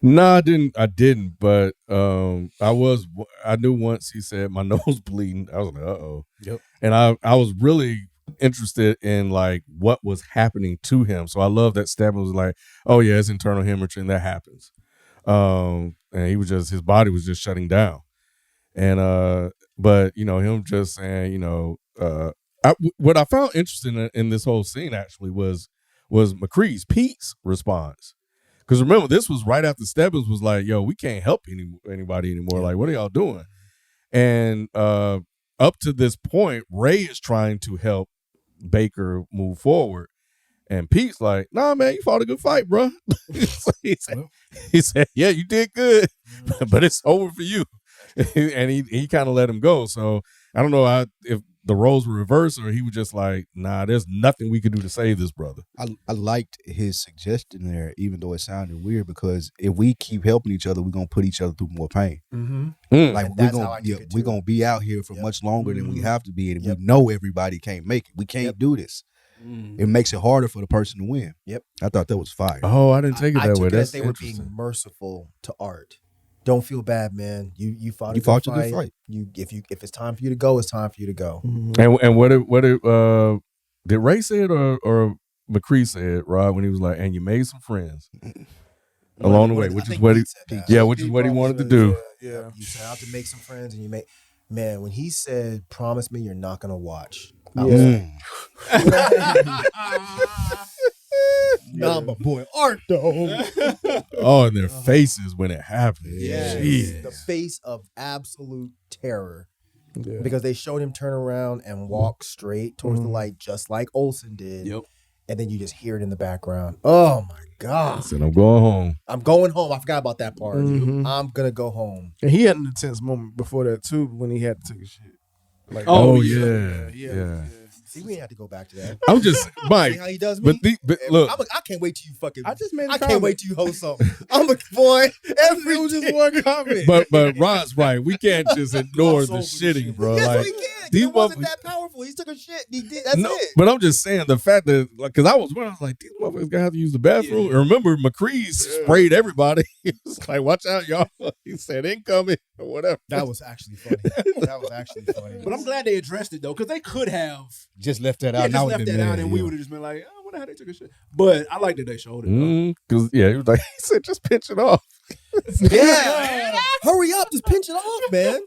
No, I didn't, but I knew once he said my nose bleeding. I was like, uh-oh. Yep. And I was really interested in like what was happening to him. So I love that Stabbing was like, oh yeah, it's internal hemorrhage and that happens. And his body was just shutting down. And but him just saying, what I found interesting in this whole scene actually was Pete's response. Because remember, this was right after Stebbins was like, yo, we can't help anybody anymore. Like, what are y'all doing? And up to this point, Ray is trying to help Baker move forward. And Pete's like, nah, man, you fought a good fight, bro. he said, yeah, you did good, but it's over for you. And he kind of let him go. So I don't know if the roles were reversed or he was just like, nah, there's nothing we can do to save this brother. I liked his suggestion there, even though it sounded weird, because if we keep helping each other, we're going to put each other through more pain. Mm-hmm. Like we're going to be out here for much longer than we have to be. And we know everybody can't make it. We can't do this. It makes it harder for the person to win. Yep. I thought that was fire. Oh, I didn't take it that way. That's they were being merciful to Art. Don't feel bad, man. You fought a good fight. If it's time for you to go, it's time for you to go. Mm-hmm. And what did Ray say it or McCree say it, Rod, when he was like, and you made some friends along the way, which is what he wanted to do. Yeah. You set out to make some friends, and you made. Man, when he said, "Promise me you're not gonna watch," Nah, my boy Art though. Oh, and their faces when it happened. Yeah, the face of absolute terror. Yeah. Because they showed him turn around and walk straight towards the light, just like Olsen did. Yep. And then you just hear it in the background. Oh my God! I said, I'm going home. I'm going home. I forgot about that part. I'm gonna go home. And he had an intense moment before that too, when he had to take a shit. Like, yeah. See, we ain't have to go back to that. I'm just Mike. See how he does me? But look, I can't wait till you fucking. I just made. I can't wait till you host something. I'm a boy. Every was just one comment. But Rod's right. We can't just ignore the shitting, bro. Yes, like, we can. He wasn't that powerful. He took a shit. He did. That's it. But I'm just saying the fact that, because I was like, these motherfuckers gonna have to use the bathroom. And remember, McCree sprayed everybody. He was like, watch out, y'all. He said incoming or whatever. That was actually funny. But I'm glad they addressed it though, because they could have just left that out. And we would have just been like, I wonder how they took a shit. But I like that they showed it. Because he was like, he said, just pinch it off. Yeah. Hurry up, just pinch it off, man.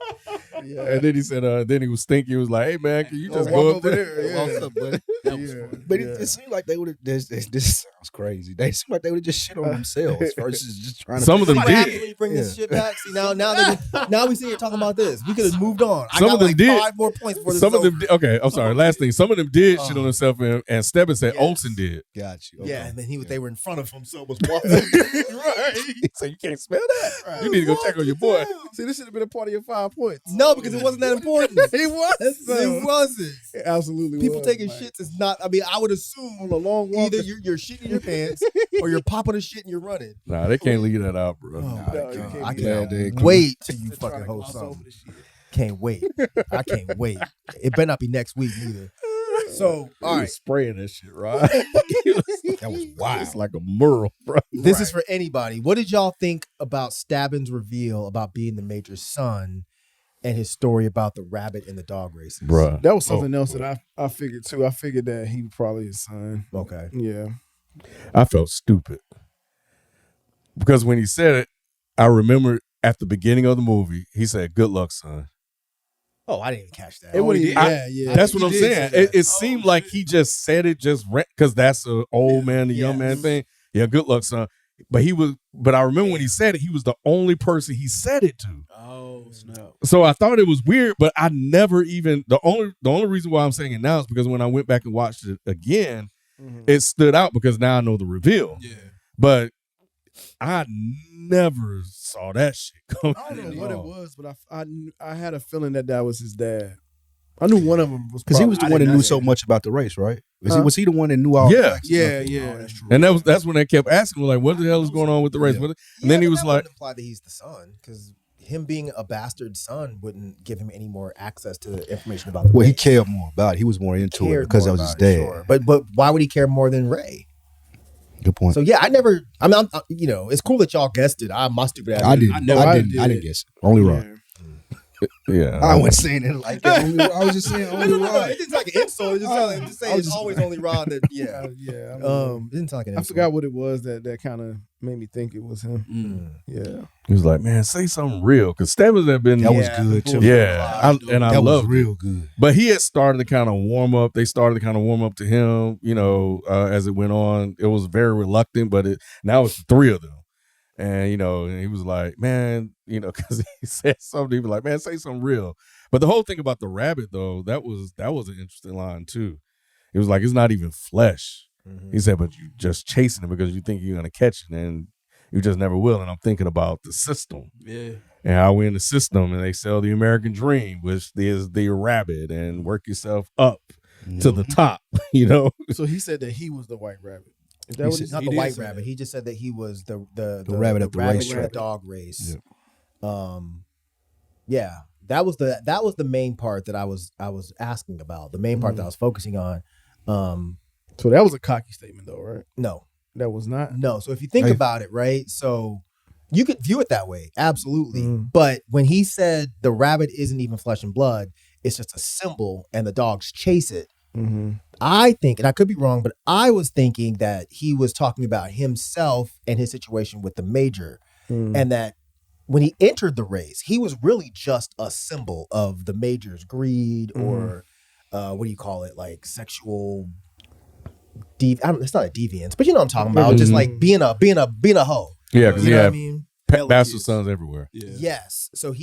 Yeah. And then he said, then he was thinking, he was like, hey man, can you just go up there? But it seemed like they would have. This sounds crazy. They seemed like they would have just shit on themselves versus just trying to. Some of them did. When you bring this shit back. See now we see you're talking about this. We could have moved on. Some of them did. 5 more points before this. Some of them did. Okay, I'm sorry. Last thing. Some of them did shit on themselves, and Stebbins said Olsen did. Got you. Okay. Yeah, and then they were in front of him, so it was walking. Right. So you can't smell that. Right. You need to go check on your boy. See, this should have been a part of your 5 points. No, because it wasn't that important. It wasn't. It absolutely People taking shits is not. I mean, I would assume on a long walk, either you're shitting your pants or you're popping a shit and you're running. Nah, they can't leave that out, bro. I can't wait till you fucking host something. Can't wait. I can't wait. It better not be next week either. So, all right. Spraying that shit, right? That was wild. It's like a mural, bro. This is for anybody. What did y'all think about Stabbin's reveal about being the Major's son and his story about the rabbit and the dog races? Bruh. That was something else that I figured too. I figured that he was probably his son. Okay. Yeah. I felt stupid. Because when he said it, I remember at the beginning of the movie, he said, good luck, son. Oh, I didn't even catch that. Yeah. That's what I'm saying. It seemed like he just said it just because that's an old man, the young man thing. Yeah, good luck, son. But I remember when he said it, he was the only person he said it to. Oh, snap. So I thought it was weird, but I never even the only reason why I'm saying it now is because when I went back and watched it again, it stood out because now I know the reveal. Yeah. But I never saw that shit coming. I don't know what it was, but I had a feeling that was his dad. I knew one of them was Because he was the I one did that not knew say so that. much about the race, right? Huh? Was he the one that knew all? Yeah. the facts? Yeah, Okay. yeah. Oh, that's true. And that's when they kept asking, like, what the hell is going on with the race? Yeah. What- And then he was like, imply that he's the son because him being a bastard son wouldn't give him any more access to the information about the Well, he race. cared more about it. He was more into it Cared because more that was his about it, dad. sure. But why would he care more than Ray? Good point. So yeah, I'm it's cool that y'all guessed it. My stupid ass. I didn't. never I did. didn't guess. Only Rod. yeah. I wasn't saying it like that. I was just saying only Rod. It's like an insult. It's just saying it's always only Rod that yeah. Yeah. It didn't sound like an I insult. forgot what it was that kind of made me think it was him. Yeah. He was like, man, say something real. Because Stebbins had been. That was good too. Yeah. I That was loved it. real good. But he had started to kind of warm up. They started to kind of warm up to him, as it went on. It was very reluctant, but now it's the three of them. And, and he was like, man, because he said something, he was like, man, say something real. But the whole thing about the rabbit, though, that was an interesting line, too. It was like, it's not even flesh. Mm-hmm. He said, but you just chasing it because you think you're going to catch it, and you just never will. And I'm thinking about the system. Yeah. And how we're in the system, and they sell the American dream, which is the rabbit, and work yourself up to the top, So he said that he was the white rabbit. Is that what he Not He the did white say rabbit. that. He just said that he was the rabbit at the racetrack. dog race. Yeah. Yeah, that was the main part that I was asking about. The main part that I was focusing on. So that was a cocky statement, though, right? No. That was not. No. So if you think Hey. about it, right? So you could view it that way, absolutely. Mhm. But when he said the rabbit isn't even flesh and blood, it's just a symbol, and the dogs chase it. Mm-hmm. I think, and I could be wrong, but I was thinking that he was talking about himself and his situation with the major, and that when he entered the race, he was really just a symbol of the major's greed or what do you call it, like sexual. It's not a deviance, but you know what I'm talking about. Just like being a hoe. Yeah, because You he know what I had mean? bastard sons everywhere. Yeah. Yes. So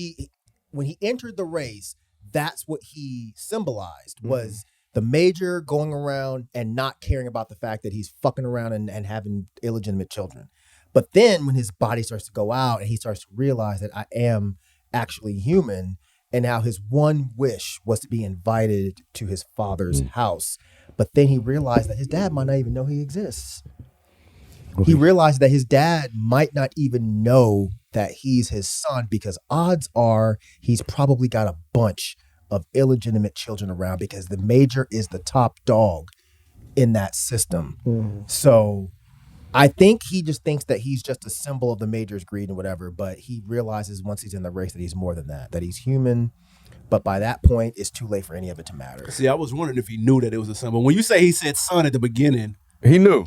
when he entered the race, that's what he symbolized was the major going around and not caring about the fact that he's fucking around and having illegitimate children. But then when his body starts to go out and he starts to realize that I am actually human, and now his one wish was to be invited to his father's house. But then he realized that his dad might not even know he exists. He realized that his dad might not even know that he's his son because odds are he's probably got a bunch of illegitimate children around because the major is the top dog in that system. So I think he just thinks that he's just a symbol of the major's greed and whatever, but he realizes once he's in the race that he's more than that he's human. But by that point, it's too late for any of it to matter. See, I was wondering if he knew that it was a son. But when you say he said son at the beginning, He knew.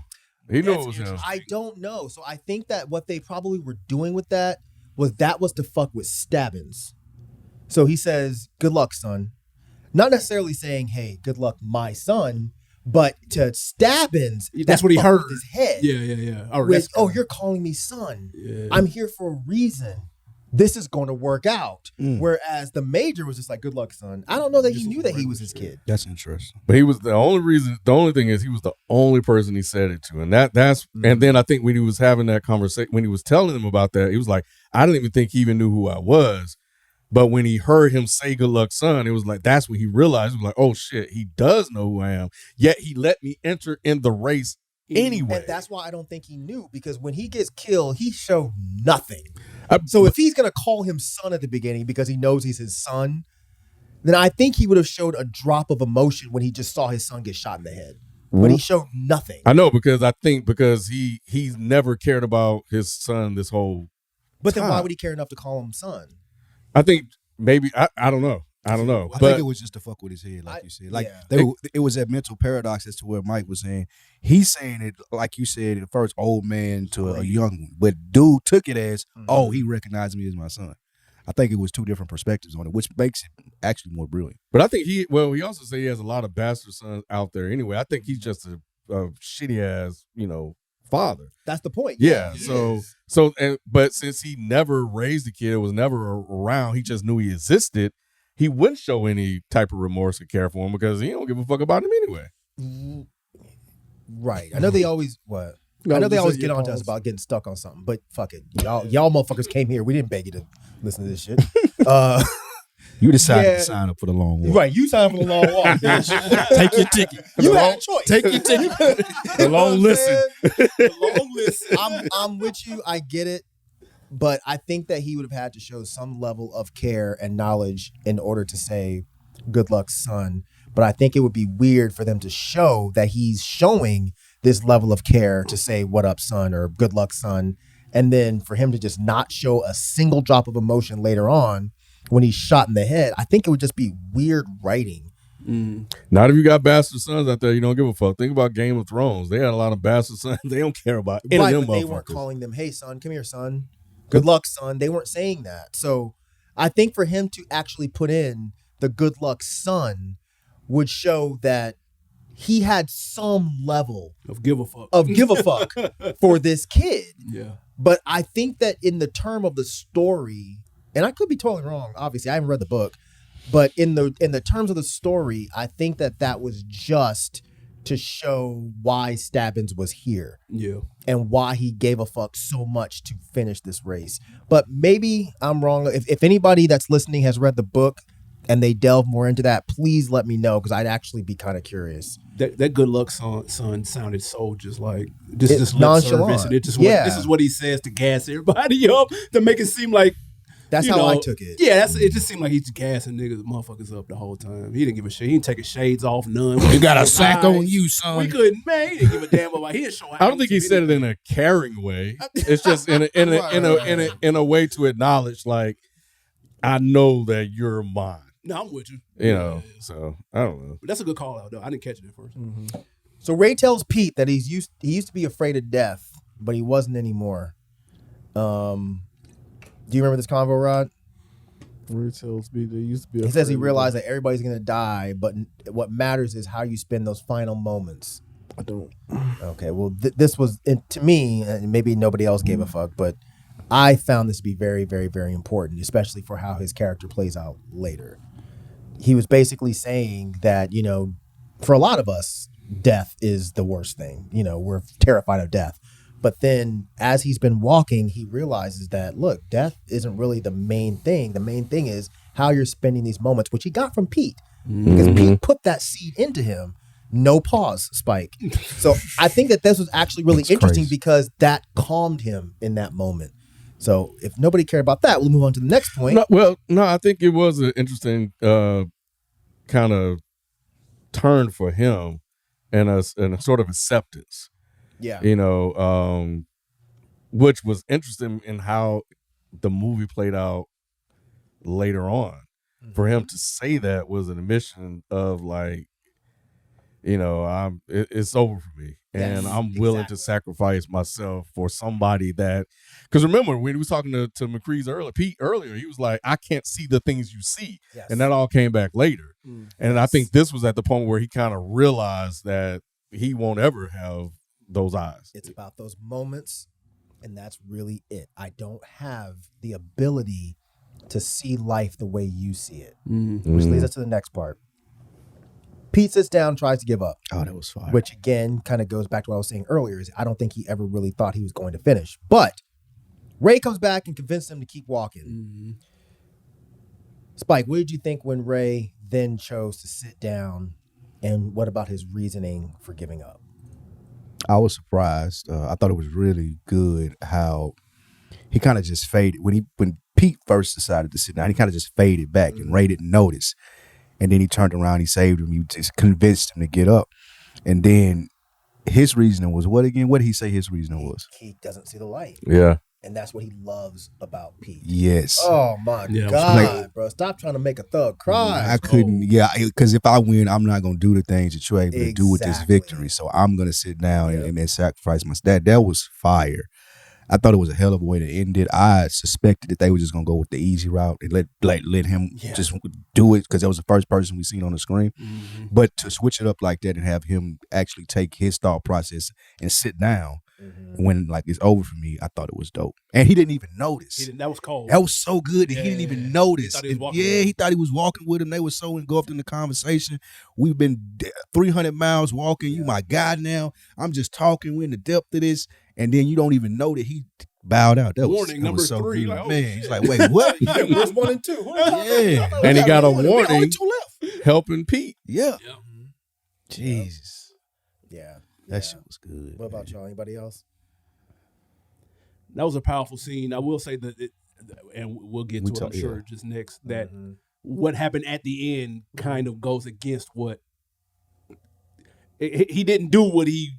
He knew it was him. I don't know. So I think that what they probably were doing with that was to fuck with Stabbins. So he says, good luck, son. Not necessarily saying, hey, good luck, my son, but to Stabbins, that's what he fucked heard. with his head. Yeah. Oh, With, that's you're calling me son. Yeah. I'm here for a reason. This is going to work out. Whereas the major was just like, good luck, son. I don't know that he knew that he was his kid. That's interesting. But he was the only thing is he was the only person he said it to. And and then I think when he was having that conversation, when he was telling him about that, he was like, I didn't even think he even knew who I was. But when he heard him say good luck, son, it was like, that's when he realized, he was like, oh shit, he does know who I am. Yet he let me enter in the race anyway. And that's why I don't think he knew, because when he gets killed, he showed nothing. So if he's going to call him son at the beginning because he knows he's his son, then I think he would have showed a drop of emotion when he just saw his son get shot in the head. But he showed nothing. I know, because he's never cared about his son this whole But then why time. would he care enough to call him son? I think maybe I don't know. I don't know. I But think it was just to fuck with his head, like you said. Like yeah. it was that mental paradox as to where Mike was saying. He's saying it like you said, the first old man to a young one, but dude took it as, oh, he recognized me as my son. I think it was two different perspectives on it, which makes it actually more brilliant. But I think he also said he has a lot of bastard sons out there anyway. I think he's just a shitty ass, father. That's the point. Yeah. he So is. but since he never raised the kid, was never around, he just knew he existed. He wouldn't show any type of remorse or care for him because he don't give a fuck about him anyway. Right. I know they always what. No, I know they just always say get your on to us pause. about getting stuck on something, but fuck it, y'all motherfuckers came here. We didn't beg you to listen to this shit. You decided Yeah. to sign up for the long walk. Right, you signed for the long walk, bitch. Take your ticket. You had a choice. Take your ticket. You The know what long I'm listen. saying? The long list. I'm with you. I get it, but I think that he would have had to show some level of care and knowledge in order to say, "Good luck, son." But I think it would be weird for them to show that he's showing this level of care to say, "What up, son?" or "Good luck, son," and then for him to just not show a single drop of emotion later on when he's shot in the head. I think it would just be weird writing. Not if you got bastard sons out there, you don't give a fuck. Think about Game of Thrones. They had a lot of bastard sons. They don't care about any Right, of them but they weren't motherfuckers. calling them, "Hey, son, come here, son. Good luck, son." They weren't saying that. So I think for him to actually put in the "good luck, son" would show that he had some level Of give a fuck. of give a fuck for this kid. Yeah. But I think that in the term of the story, and I could be totally wrong, obviously, I haven't read the book, but in the terms of the story, I think that was just to show why Stabbins was here Yeah. and why he gave a fuck so much to finish this race. But maybe I'm wrong. If anybody that's listening has read the book and they delve more into that, please let me know, because I'd actually be kind of curious. That good luck son sounded so just like It's just lip nonchalant. service, and it just Yeah. this is what he says to gas everybody up to make it seem like That's you how know, I took it. Yeah, it just seemed like he's gassing motherfuckers up the whole time. He didn't give a shit. He didn't take his shades off, none. You got a His sack eyes. on you, son. We couldn't, man. He didn't give a damn about. He didn't show. I don't think he said it in a caring way. It's just in a way to acknowledge, like, I know that you're mine. No, I'm with you. You know, so I don't know. But that's a good call out though. I didn't catch it at first. So Ray tells Pete that he used to be afraid of death, but he wasn't anymore. Do you remember this convo, Rod? Where it tells me there used to be. He says he realized that everybody's going to die, but what matters is how you spend those final moments. I don't. Okay, well, this was, to me, and maybe nobody else gave a fuck, but I found this to be very, very, very important, especially for how his character plays out later. He was basically saying that, you know, for a lot of us, death is the worst thing. You know, we're terrified of death. But then as he's been walking, he realizes that, look, death isn't really the main thing. The main thing is how you're spending these moments, which he got from Pete. Because Pete put that seed into him. No pause, Spike. So I think that this was actually really interesting because that calmed him in that moment. So if nobody cared about that, we'll move on to the next point. No, I think it was an interesting kind of turn for him and a sort of acceptance. Yeah. You know, which was interesting in how the movie played out later on. For him to say that was an admission of, like, you know, it's over for me, and Yes, I'm willing to sacrifice myself for somebody that. Because remember when he was talking to Pete earlier, he was like, "I can't see the things you see," Yes. and that all came back later. And I think this was at the point where he kind of realized that he won't ever have those eyes. It's about those moments, and that's really it. I don't have the ability to see life the way you see it, which leads us to the next part. Pete sits down, tries to give up, Oh, that was fire. which again kind of goes back to what I was saying earlier. Is I don't think he ever really thought he was going to finish. But Ray comes back and convinces him to keep walking. Spike, what did you think when Ray then chose to sit down, and what about his reasoning for giving up? I was surprised. I thought it was really good how he kind of just faded when Pete first decided to sit down. He kind of just faded back, and Ray didn't notice. And then he turned around, he saved him, he just convinced him to get up. And then his reasoning was what again? What did he say his reasoning was? He doesn't see the light, Yeah. and that's what he loves about Pete. Yes. Oh my Yeah, God, bro! Stop trying to make a thug cry. I couldn't, because if I win, I'm not gonna do the things that you're able to do with this Exactly. victory. So I'm gonna sit down and sacrifice my dad. That was fire. I thought it was a hell of a way to end it. I suspected that they were just gonna go with the easy route and let him just do it because that was the first person we seen on the screen. But to switch it up like that and have him actually take his thought process and sit down When like it's over for me, I thought it was dope, and he didn't even notice. That was cold. That was so good that he didn't even notice. He thought he was walking with him. They were so engulfed in the conversation. We've been 300 miles walking. You my guy now. I'm just talking. We're in the depth of this, and then you don't even know that he bowed out. That Warning number was so 3. good. Like, man. shit. He's like, wait, what? Where's 1 and 2? Yeah, And he got a only warning 2 left. helping Pete. Yeah, Yeah. Jesus, Yeah. that shit was good. What about y'all? Anybody else? That was a powerful scene. I will say that, and we'll get to it, I'm sure, yeah. just next, that what happened at the end kind of goes against what he didn't do what he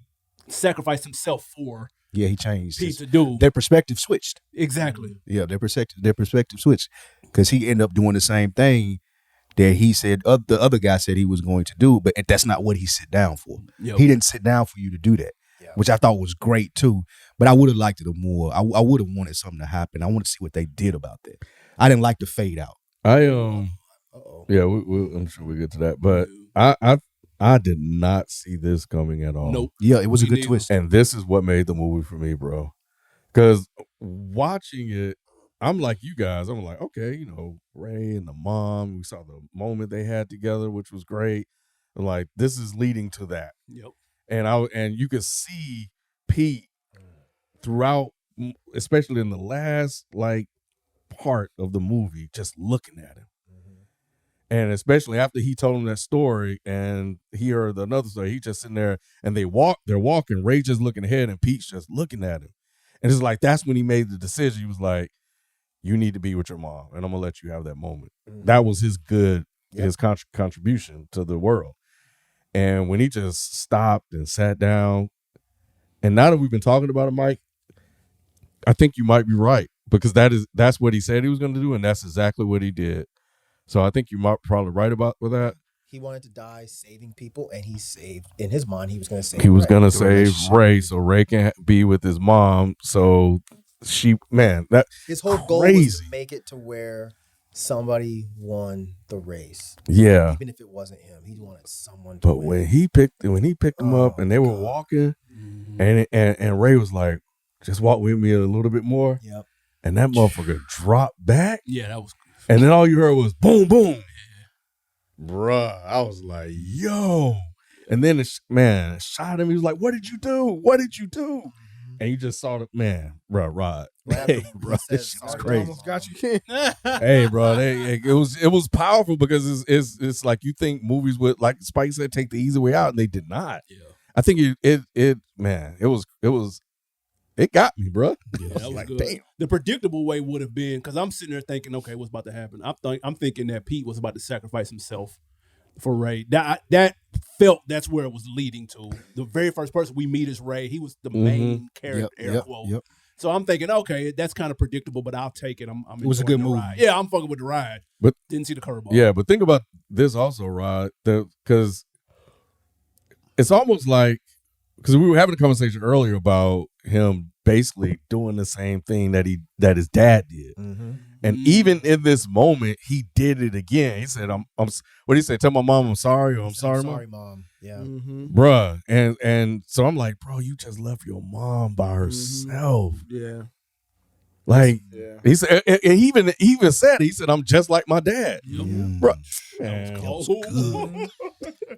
sacrificed himself for Yeah, he changed. Pete to do. Their perspective switched. Exactly. Yeah, their perspective switched because he ended up doing the same thing that he said the other guy said he was going to do, but that's not what he sit down for. Yep. He didn't sit down for you to do that, which I thought was great too. But I would have liked it more. I would have wanted something to happen. I want to see what they did about that. I didn't like the fade out. Yeah, I'm sure we'll get to that, but I did not see this coming at all. Nope. Yeah, it was a Me good neither. twist. And this is what made the movie for me, bro. Because watching it, I'm like you guys. I'm like, okay, you know, Ray and the mom. We saw the moment they had together, which was great. And like, this is leading to that. Yep. And you could see Pete throughout, especially in the last like part of the movie, just looking at him. And especially after he told him that story and he heard another story, he just sitting there and they're walking, Ray just looking ahead and Pete's just looking at him. And it's like, that's when he made the decision. He was like, you need to be with your mom and I'm going to let you have that moment. That was his his contribution to the world. And when he just stopped and sat down, and now that we've been talking about it, Mike, I think you might be right because that's what he said he was going to do. And that's exactly what he did. So I think you might probably right about with that. He wanted to die saving people, and he saved. In his mind, he was going to save. He was going to Ray. save Ray, so Ray can be with his mom. So that His whole goal was crazy. to make it to where somebody won the race. Yeah. Even if it wasn't him, he wanted someone to But win. when he picked him up and they were walking, and Ray was like, "Just walk with me a little bit more." Yep. And that motherfucker dropped back, Yeah, that was. and then all you heard was boom, boom. Bruh, I was like, "Yo!" And then it shot him. He was like, "What did you do? What did you do?" And you just saw the man, Rod. Hey, bro, this shit was crazy. Almost got you, Ken. Hey, bro, it was powerful because it's like you think movies would, like Spike said, take the easy way out, and they did not. Yeah. I think it got me, bro. Yeah, I that was like, good. damn. The predictable way would have been, because I'm sitting there thinking, okay, what's about to happen? I'm thinking that Pete was about to sacrifice himself for Ray. That felt that's where it was leading to. The very first person we meet is Ray. He was the main character, air quote. Yep. So I'm thinking, okay, that's kind of predictable, but I'll take it. It was a good enjoying the move. ride. Yeah, I'm fucking with the ride. But Didn't see the curveball. yeah, but think about this also, Rod, because it's almost like, because we were having a conversation earlier about him basically doing the same thing that his dad did. And even in this moment, he did it again. He said, "I'm what did he say? Tell my mom I'm sorry, or I'm sorry, mom. Yeah. bruh." And so I'm like, bro, you just left your mom by herself. Yeah. Like Yeah. he said, and he even said, he said, "I'm just like my dad." Bro, That was man. cold.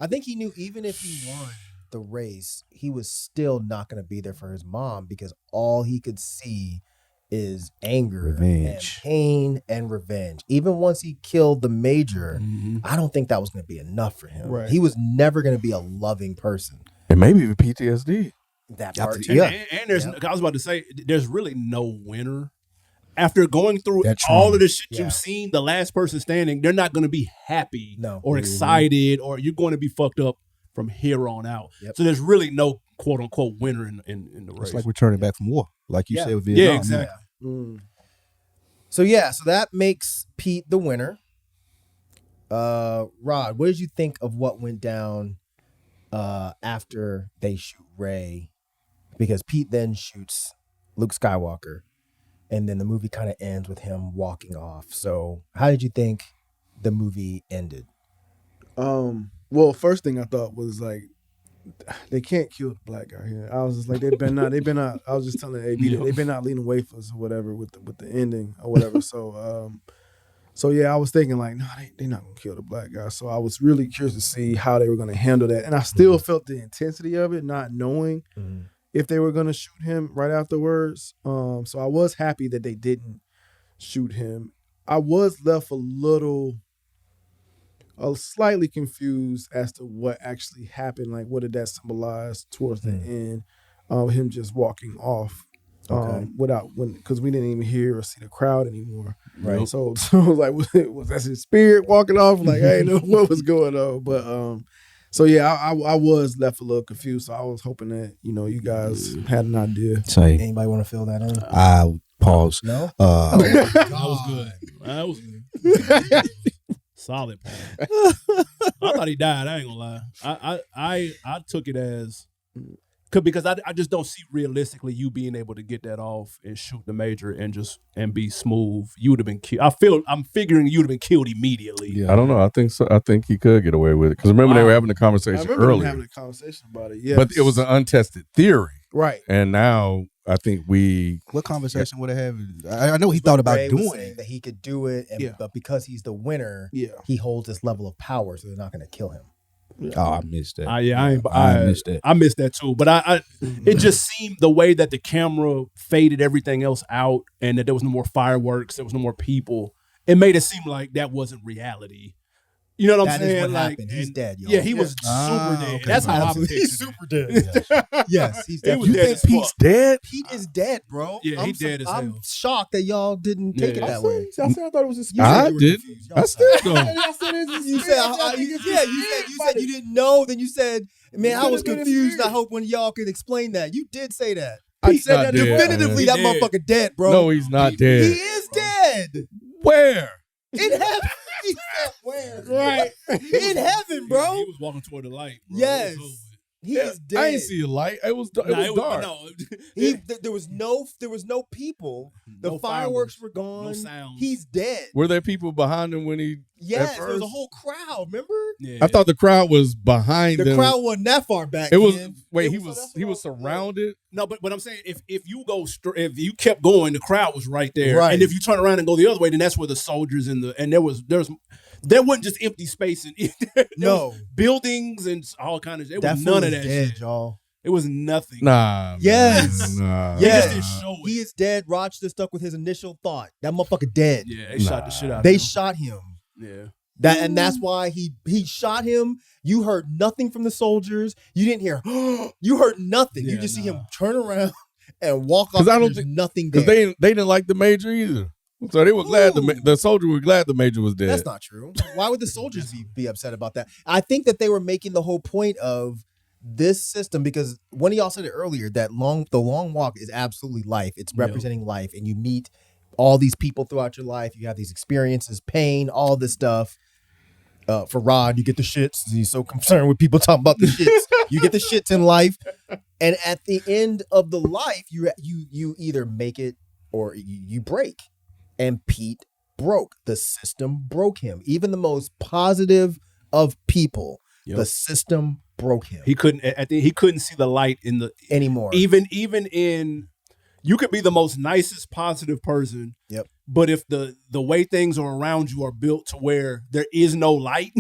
I think he knew even if he won the race, he was still not going to be there for his mom because all he could see is anger, Revenge. and pain, and revenge. Even once he killed the major, I don't think that was going to be enough for him. Right. He was never going to be a loving person. And maybe even PTSD. That Yeah, part, yeah. And there's, I was about to say, there's really no winner. After going through That all trauma. of the shit Yeah. you've seen, the last person standing, they're not going to be happy No. or excited, or you're going to be fucked up from here on out. Yep. So there's really no quote unquote winner in the race. It's like returning back from war, like you Yeah. said with Vietnam. Yeah, exactly. So that makes Pete the winner. Rod, what did you think of what went down after they shoot Ray? Because Pete then shoots Luke Skywalker, and then the movie kind of ends with him walking off. So how did you think the movie ended? Well, first thing I thought was like they can't kill the black guy here. I was just like, they've been not. I was just telling AB that they've been not leading wafers or whatever with the ending or whatever. So yeah, I was thinking like, no, they're not gonna kill the black guy. So I was really curious to see how they were gonna handle that, and I still felt the intensity of it, not knowing if they were gonna shoot him right afterwards. So I was happy that they didn't shoot him. I was left slightly confused as to what actually happened. Like, what did that symbolize towards the end? Him just walking off. Because we didn't even hear or see the crowd anymore, right? So it was like, was that his spirit walking off? Like, I didn't know what was going on, but so yeah, I was left a little confused. So I was hoping that you guys had an idea. Say, Anybody want to fill that in? I pause. No. That was good. That was good. Solid. I thought he died. I ain't gonna lie. I took it as. Because I just don't see realistically you being able to get that off and shoot the major and be smooth. You would have been killed. I'm figuring you'd have been killed immediately. Yeah. I don't know. I think so. I think he could get away with it because remember they were having a conversation earlier. Having a conversation about it, yes. But it was an untested theory, right? And now I think what conversation would have? I know he thought about doing it. That he could do it, but because he's the winner, he holds this level of power, so they're not going to kill him. Oh, I missed that. I missed that. I missed that too. But it just seemed the way that the camera faded everything else out, and that there was no more fireworks, there was no more people. It made it seem like that wasn't reality. You know what I'm saying? That is what like, happened. He's dead, y'all. Yeah, he was super dead. Okay. That's how I pictured He's it. super dead. Yes, he's dead. You think Pete's dead? Pete is dead, bro. Yeah, he's dead as hell. I'm shocked that y'all didn't take it that way. I thought it was a spirit. I did. I still don't. You said you didn't know. Then you said, man, I was confused. I hope when y'all can explain that. You did say that. I said that definitively. That motherfucker dead, bro. No, he's not dead. He is dead. Where? In heaven. He said where? Right. In heaven, bro. He was walking toward the light, bro. Yes. He is dead. I didn't see a light. It was dark. No. There was no people. The fireworks were gone. No sounds. He's dead. Were there people behind him when he? Yes, there was a whole crowd. Remember? Yeah. I thought the crowd was behind the them. crowd wasn't that far back. It was. Ken. Wait, he was surrounded. No, but I'm saying if you go if you kept going, the crowd was right there. Right. And if you turn around and go the other way, then that's where the soldiers and there wasn't just empty space and no buildings and all kinds of. It that was none of that dead, shit, y'all. It was nothing. Nah. Yes. Nah. They Yes. just didn't show it. He is dead. Rochester stuck with his initial thought. That motherfucker dead. Yeah, they shot the shit out. They of him. shot him. Yeah. And that's why he shot him. You heard nothing from the soldiers. You didn't hear. You heard nothing. You just see him turn around and walk off. I don't think nothing because there. they didn't like the major either. So they were glad the soldiers were glad the major was dead. That's not true. Why would the soldiers be upset about that? I think that they were making the whole point of this system because one of y'all said it earlier that the long walk is absolutely life. It's representing life, and you meet all these people throughout your life. You have these experiences, pain, all this stuff. For Rod, you get the shits. He's so concerned with people talking about the shits. You get the shits in life, and at the end of the life, you either make it or you break. And Pete broke. The system broke him. Even the most positive of people, the system broke him. He couldn't see the light in the anymore. Even in you could be the most nicest positive person. Yep. But if the way things are around you are built to where there is no light,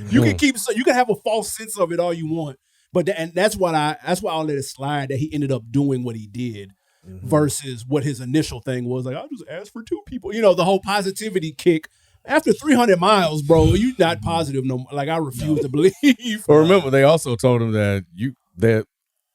you can have a false sense of it all you want. But that's why I'll let it slide that he ended up doing what he did. Versus what his initial thing was like, I'll just ask for 2 people. You know, the whole positivity kick. After 300 miles, bro, you're not positive no more. Like, I refuse to believe. Well, remember, they also told him that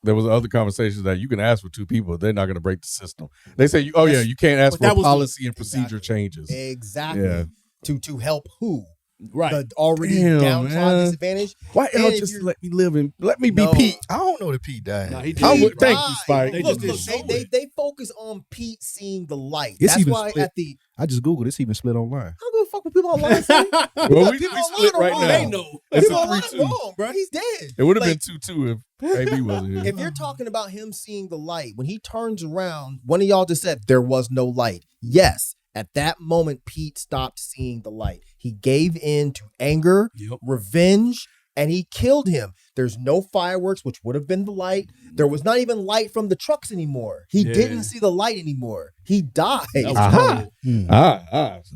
there was other conversations that you can ask for 2 people. They're not going to break the system. They say, you can't ask for policy and procedure changes. Exactly. Yeah. To help who? Right. The already downtrodden disadvantage. Why y'all just let me live and let me be Pete? I don't know that Pete died. No, he did. Thank you, Spike. They focus on Pete seeing the light. It's That's even why split. I just Googled. It's even split online. I don't give a fuck what people online say. Well, we People split online right are now. They know. It's People a online 3-2. wrong, bro. He's dead. It would have been 2-2 if AB wasn't here. If you're talking about him seeing the light, when he turns around, one of y'all just said there was no light. Yes, at that moment, Pete stopped seeing the light. He gave in to anger, revenge, and he killed him. There's no fireworks, which would have been the light. There was not even light from the trucks anymore. He didn't see the light anymore. He died. Now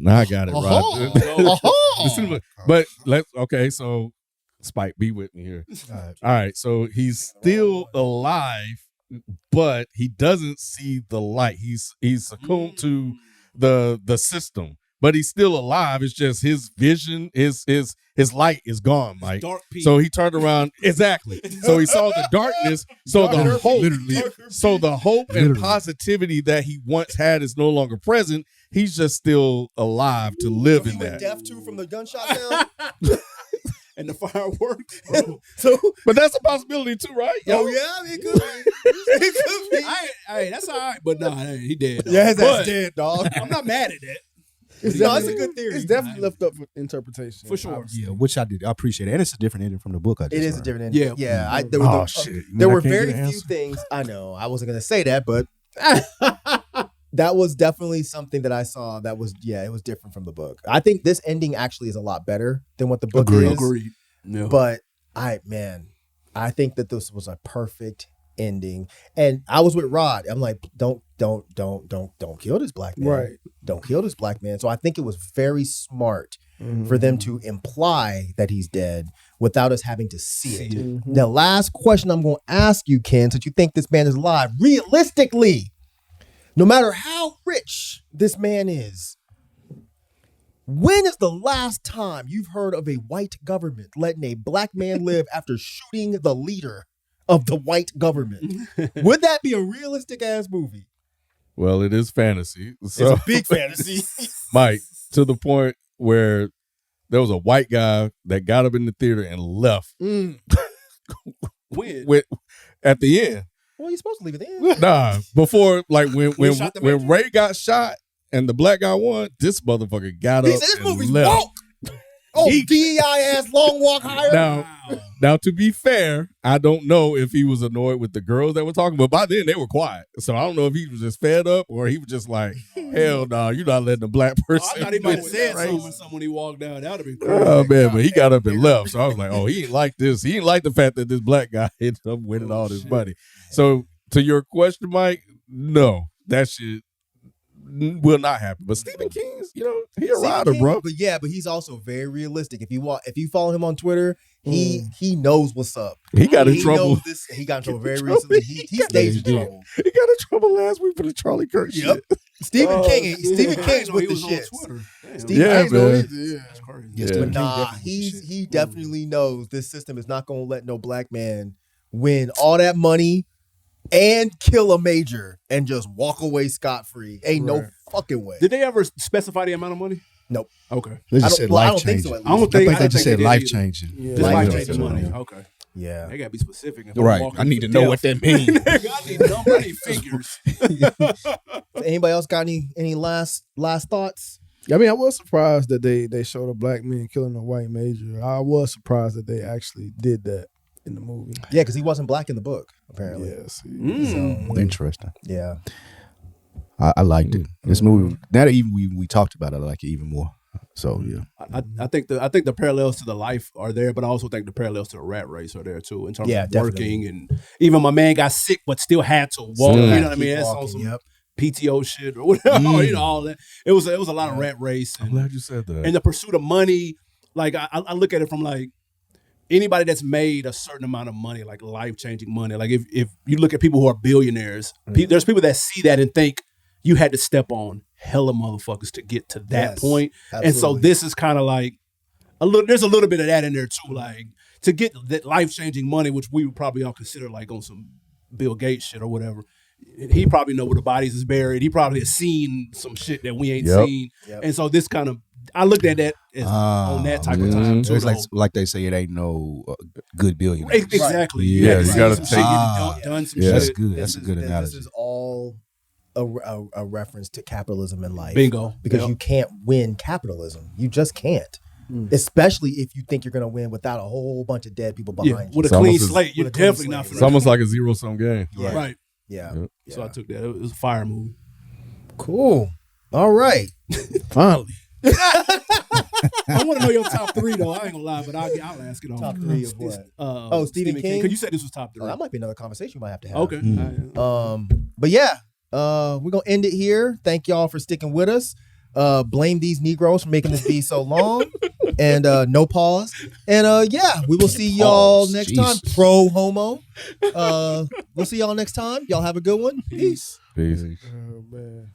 I got it right. But so Spike, be with me here. All right, so he's still alive, but he doesn't see the light. He's succumbed to the system. But he's still alive. It's just his vision, his light is gone, Mike. So he turned around. Exactly. So he saw the darkness. So the hope and positivity that he once had is no longer present. He's just still alive to live in that. Deaf too from the gunshot sound. And the fireworks. But that's a possibility too, right? Oh yeah, it could be. It could be. Hey, that's all right. But nah, he dead. Dog. Yeah, his ass dead, dog. I'm not mad at that. It's a good theory. It's definitely left up for interpretation. For sure. Obviously. Yeah, which I did. I appreciate it. And it's a different ending from the book. It is a different ending. Yeah. There were very few things. I know. I wasn't going to say that, but that was definitely something that I saw that was, it was different from the book. I think this ending actually is a lot better than what the book is. Agreed. Yeah. But I think that this was a perfect ending. And I was with Rod. I'm like, don't kill this black man. Right. Don't kill this black man. So I think it was very smart for them to imply that he's dead without us having to see it. Mm-hmm. The last question I'm going to ask you, Ken, since you think this man is alive, realistically, no matter how rich this man is, when is the last time you've heard of a white government letting a black man live after shooting the leader of the white government? Would that be a realistic ass movie? Well, it is fantasy. So, It's a big fantasy. Mike, to the point where there was a white guy that got up in the theater and left. When? At the end. Well, you're supposed to leave it in. Nah, before, like when shot the when Ray got shot and the black guy won, this motherfucker got He up said this and movie's left. woke. Oh, DEI ass long walk higher. Now, to be fair, I don't know if he was annoyed with the girls that were talking, but by then they were quiet. So I don't know if he was just fed up or he was just like, hell no, you're not letting a black person. I thought he might have win said this race. something when he walked down. That would have been crazy. Oh man, but he got up and left. So I was like, oh, he didn't like this. He didn't like the fact that this black guy ended up winning all this money. So to your question, Mike, no, that shit will not happen. But Stephen King's, he a rider, bro. But he's also very realistic. If you follow him on Twitter, he knows what's up. He got in trouble. He got in trouble very recently. He stays in trouble. He got in trouble last week for the Charlie Kirk shit. Stephen King's with the shit. That's crazy. But nah, he definitely knows this system is not going to let no black man win all that money and kill a major and just walk away scot-free. Ain't no fucking way. Did they ever specify the amount of money? Nope. Okay. They just said life I don't think changing. so. At I don't least. think I think they just said life changing. Just life changing money. Okay. Yeah. They gotta be specific. Right. I need to know what that means. I need figures. Anybody else got any last thoughts? I mean, I was surprised that they showed a black man killing a white major. I was surprised that they actually did that in the movie. Yeah, because he wasn't black in the book, apparently. Yes. Interesting. Yeah. I liked it. This movie, now that even we talked about it, I like it even more. So yeah, I think the parallels to the life are there, but I also think the parallels to the rat race are there too in terms of working, and even my man got sick but still had to walk. You know what I mean? That's on some PTO shit or whatever. All that. It was a lot of rat race. I'm glad you said that. And the pursuit of money, like I look at it from like anybody that's made a certain amount of money, like life-changing money. Like if you look at people who are billionaires, there's people that see that and think you had to step on hella motherfuckers to get to that point. Absolutely. And so this is kind of like there's a little bit of that in there too. Like to get that life-changing money, which we would probably all consider like on some Bill Gates shit or whatever. He probably know where the bodies is buried. He probably has seen some shit that we ain't seen. Yep. And so this kind of, I looked at that as on that type of time too. It's like they say it ain't no good billionaire. Exactly. Right. Yeah, you got to take done some shit. That's good. That's a good analogy. This is all a reference to capitalism in life. Bingo. Because you can't win capitalism. You just can't. Especially if you think you're going to win without a whole bunch of dead people behind you. With a clean slate, you're definitely not. It's almost like a zero-sum game. Yeah. Right. Yeah. So I took that. It was a fire movie. Cool. All right. Finally. I want to know your top 3 though. I ain't gonna lie, but I'll ask it on Top 3 of what? Stephen King? Because you said this was top 3. Oh, that might be another conversation we might have to have. Okay. But yeah, we're gonna end it here. Thank y'all for sticking with us. Blame these Negroes for making this be so long. And no pause. And yeah, we will see y'all next time. Pro homo. We'll see y'all next time. Y'all have a good one. Peace. Peace. Oh man.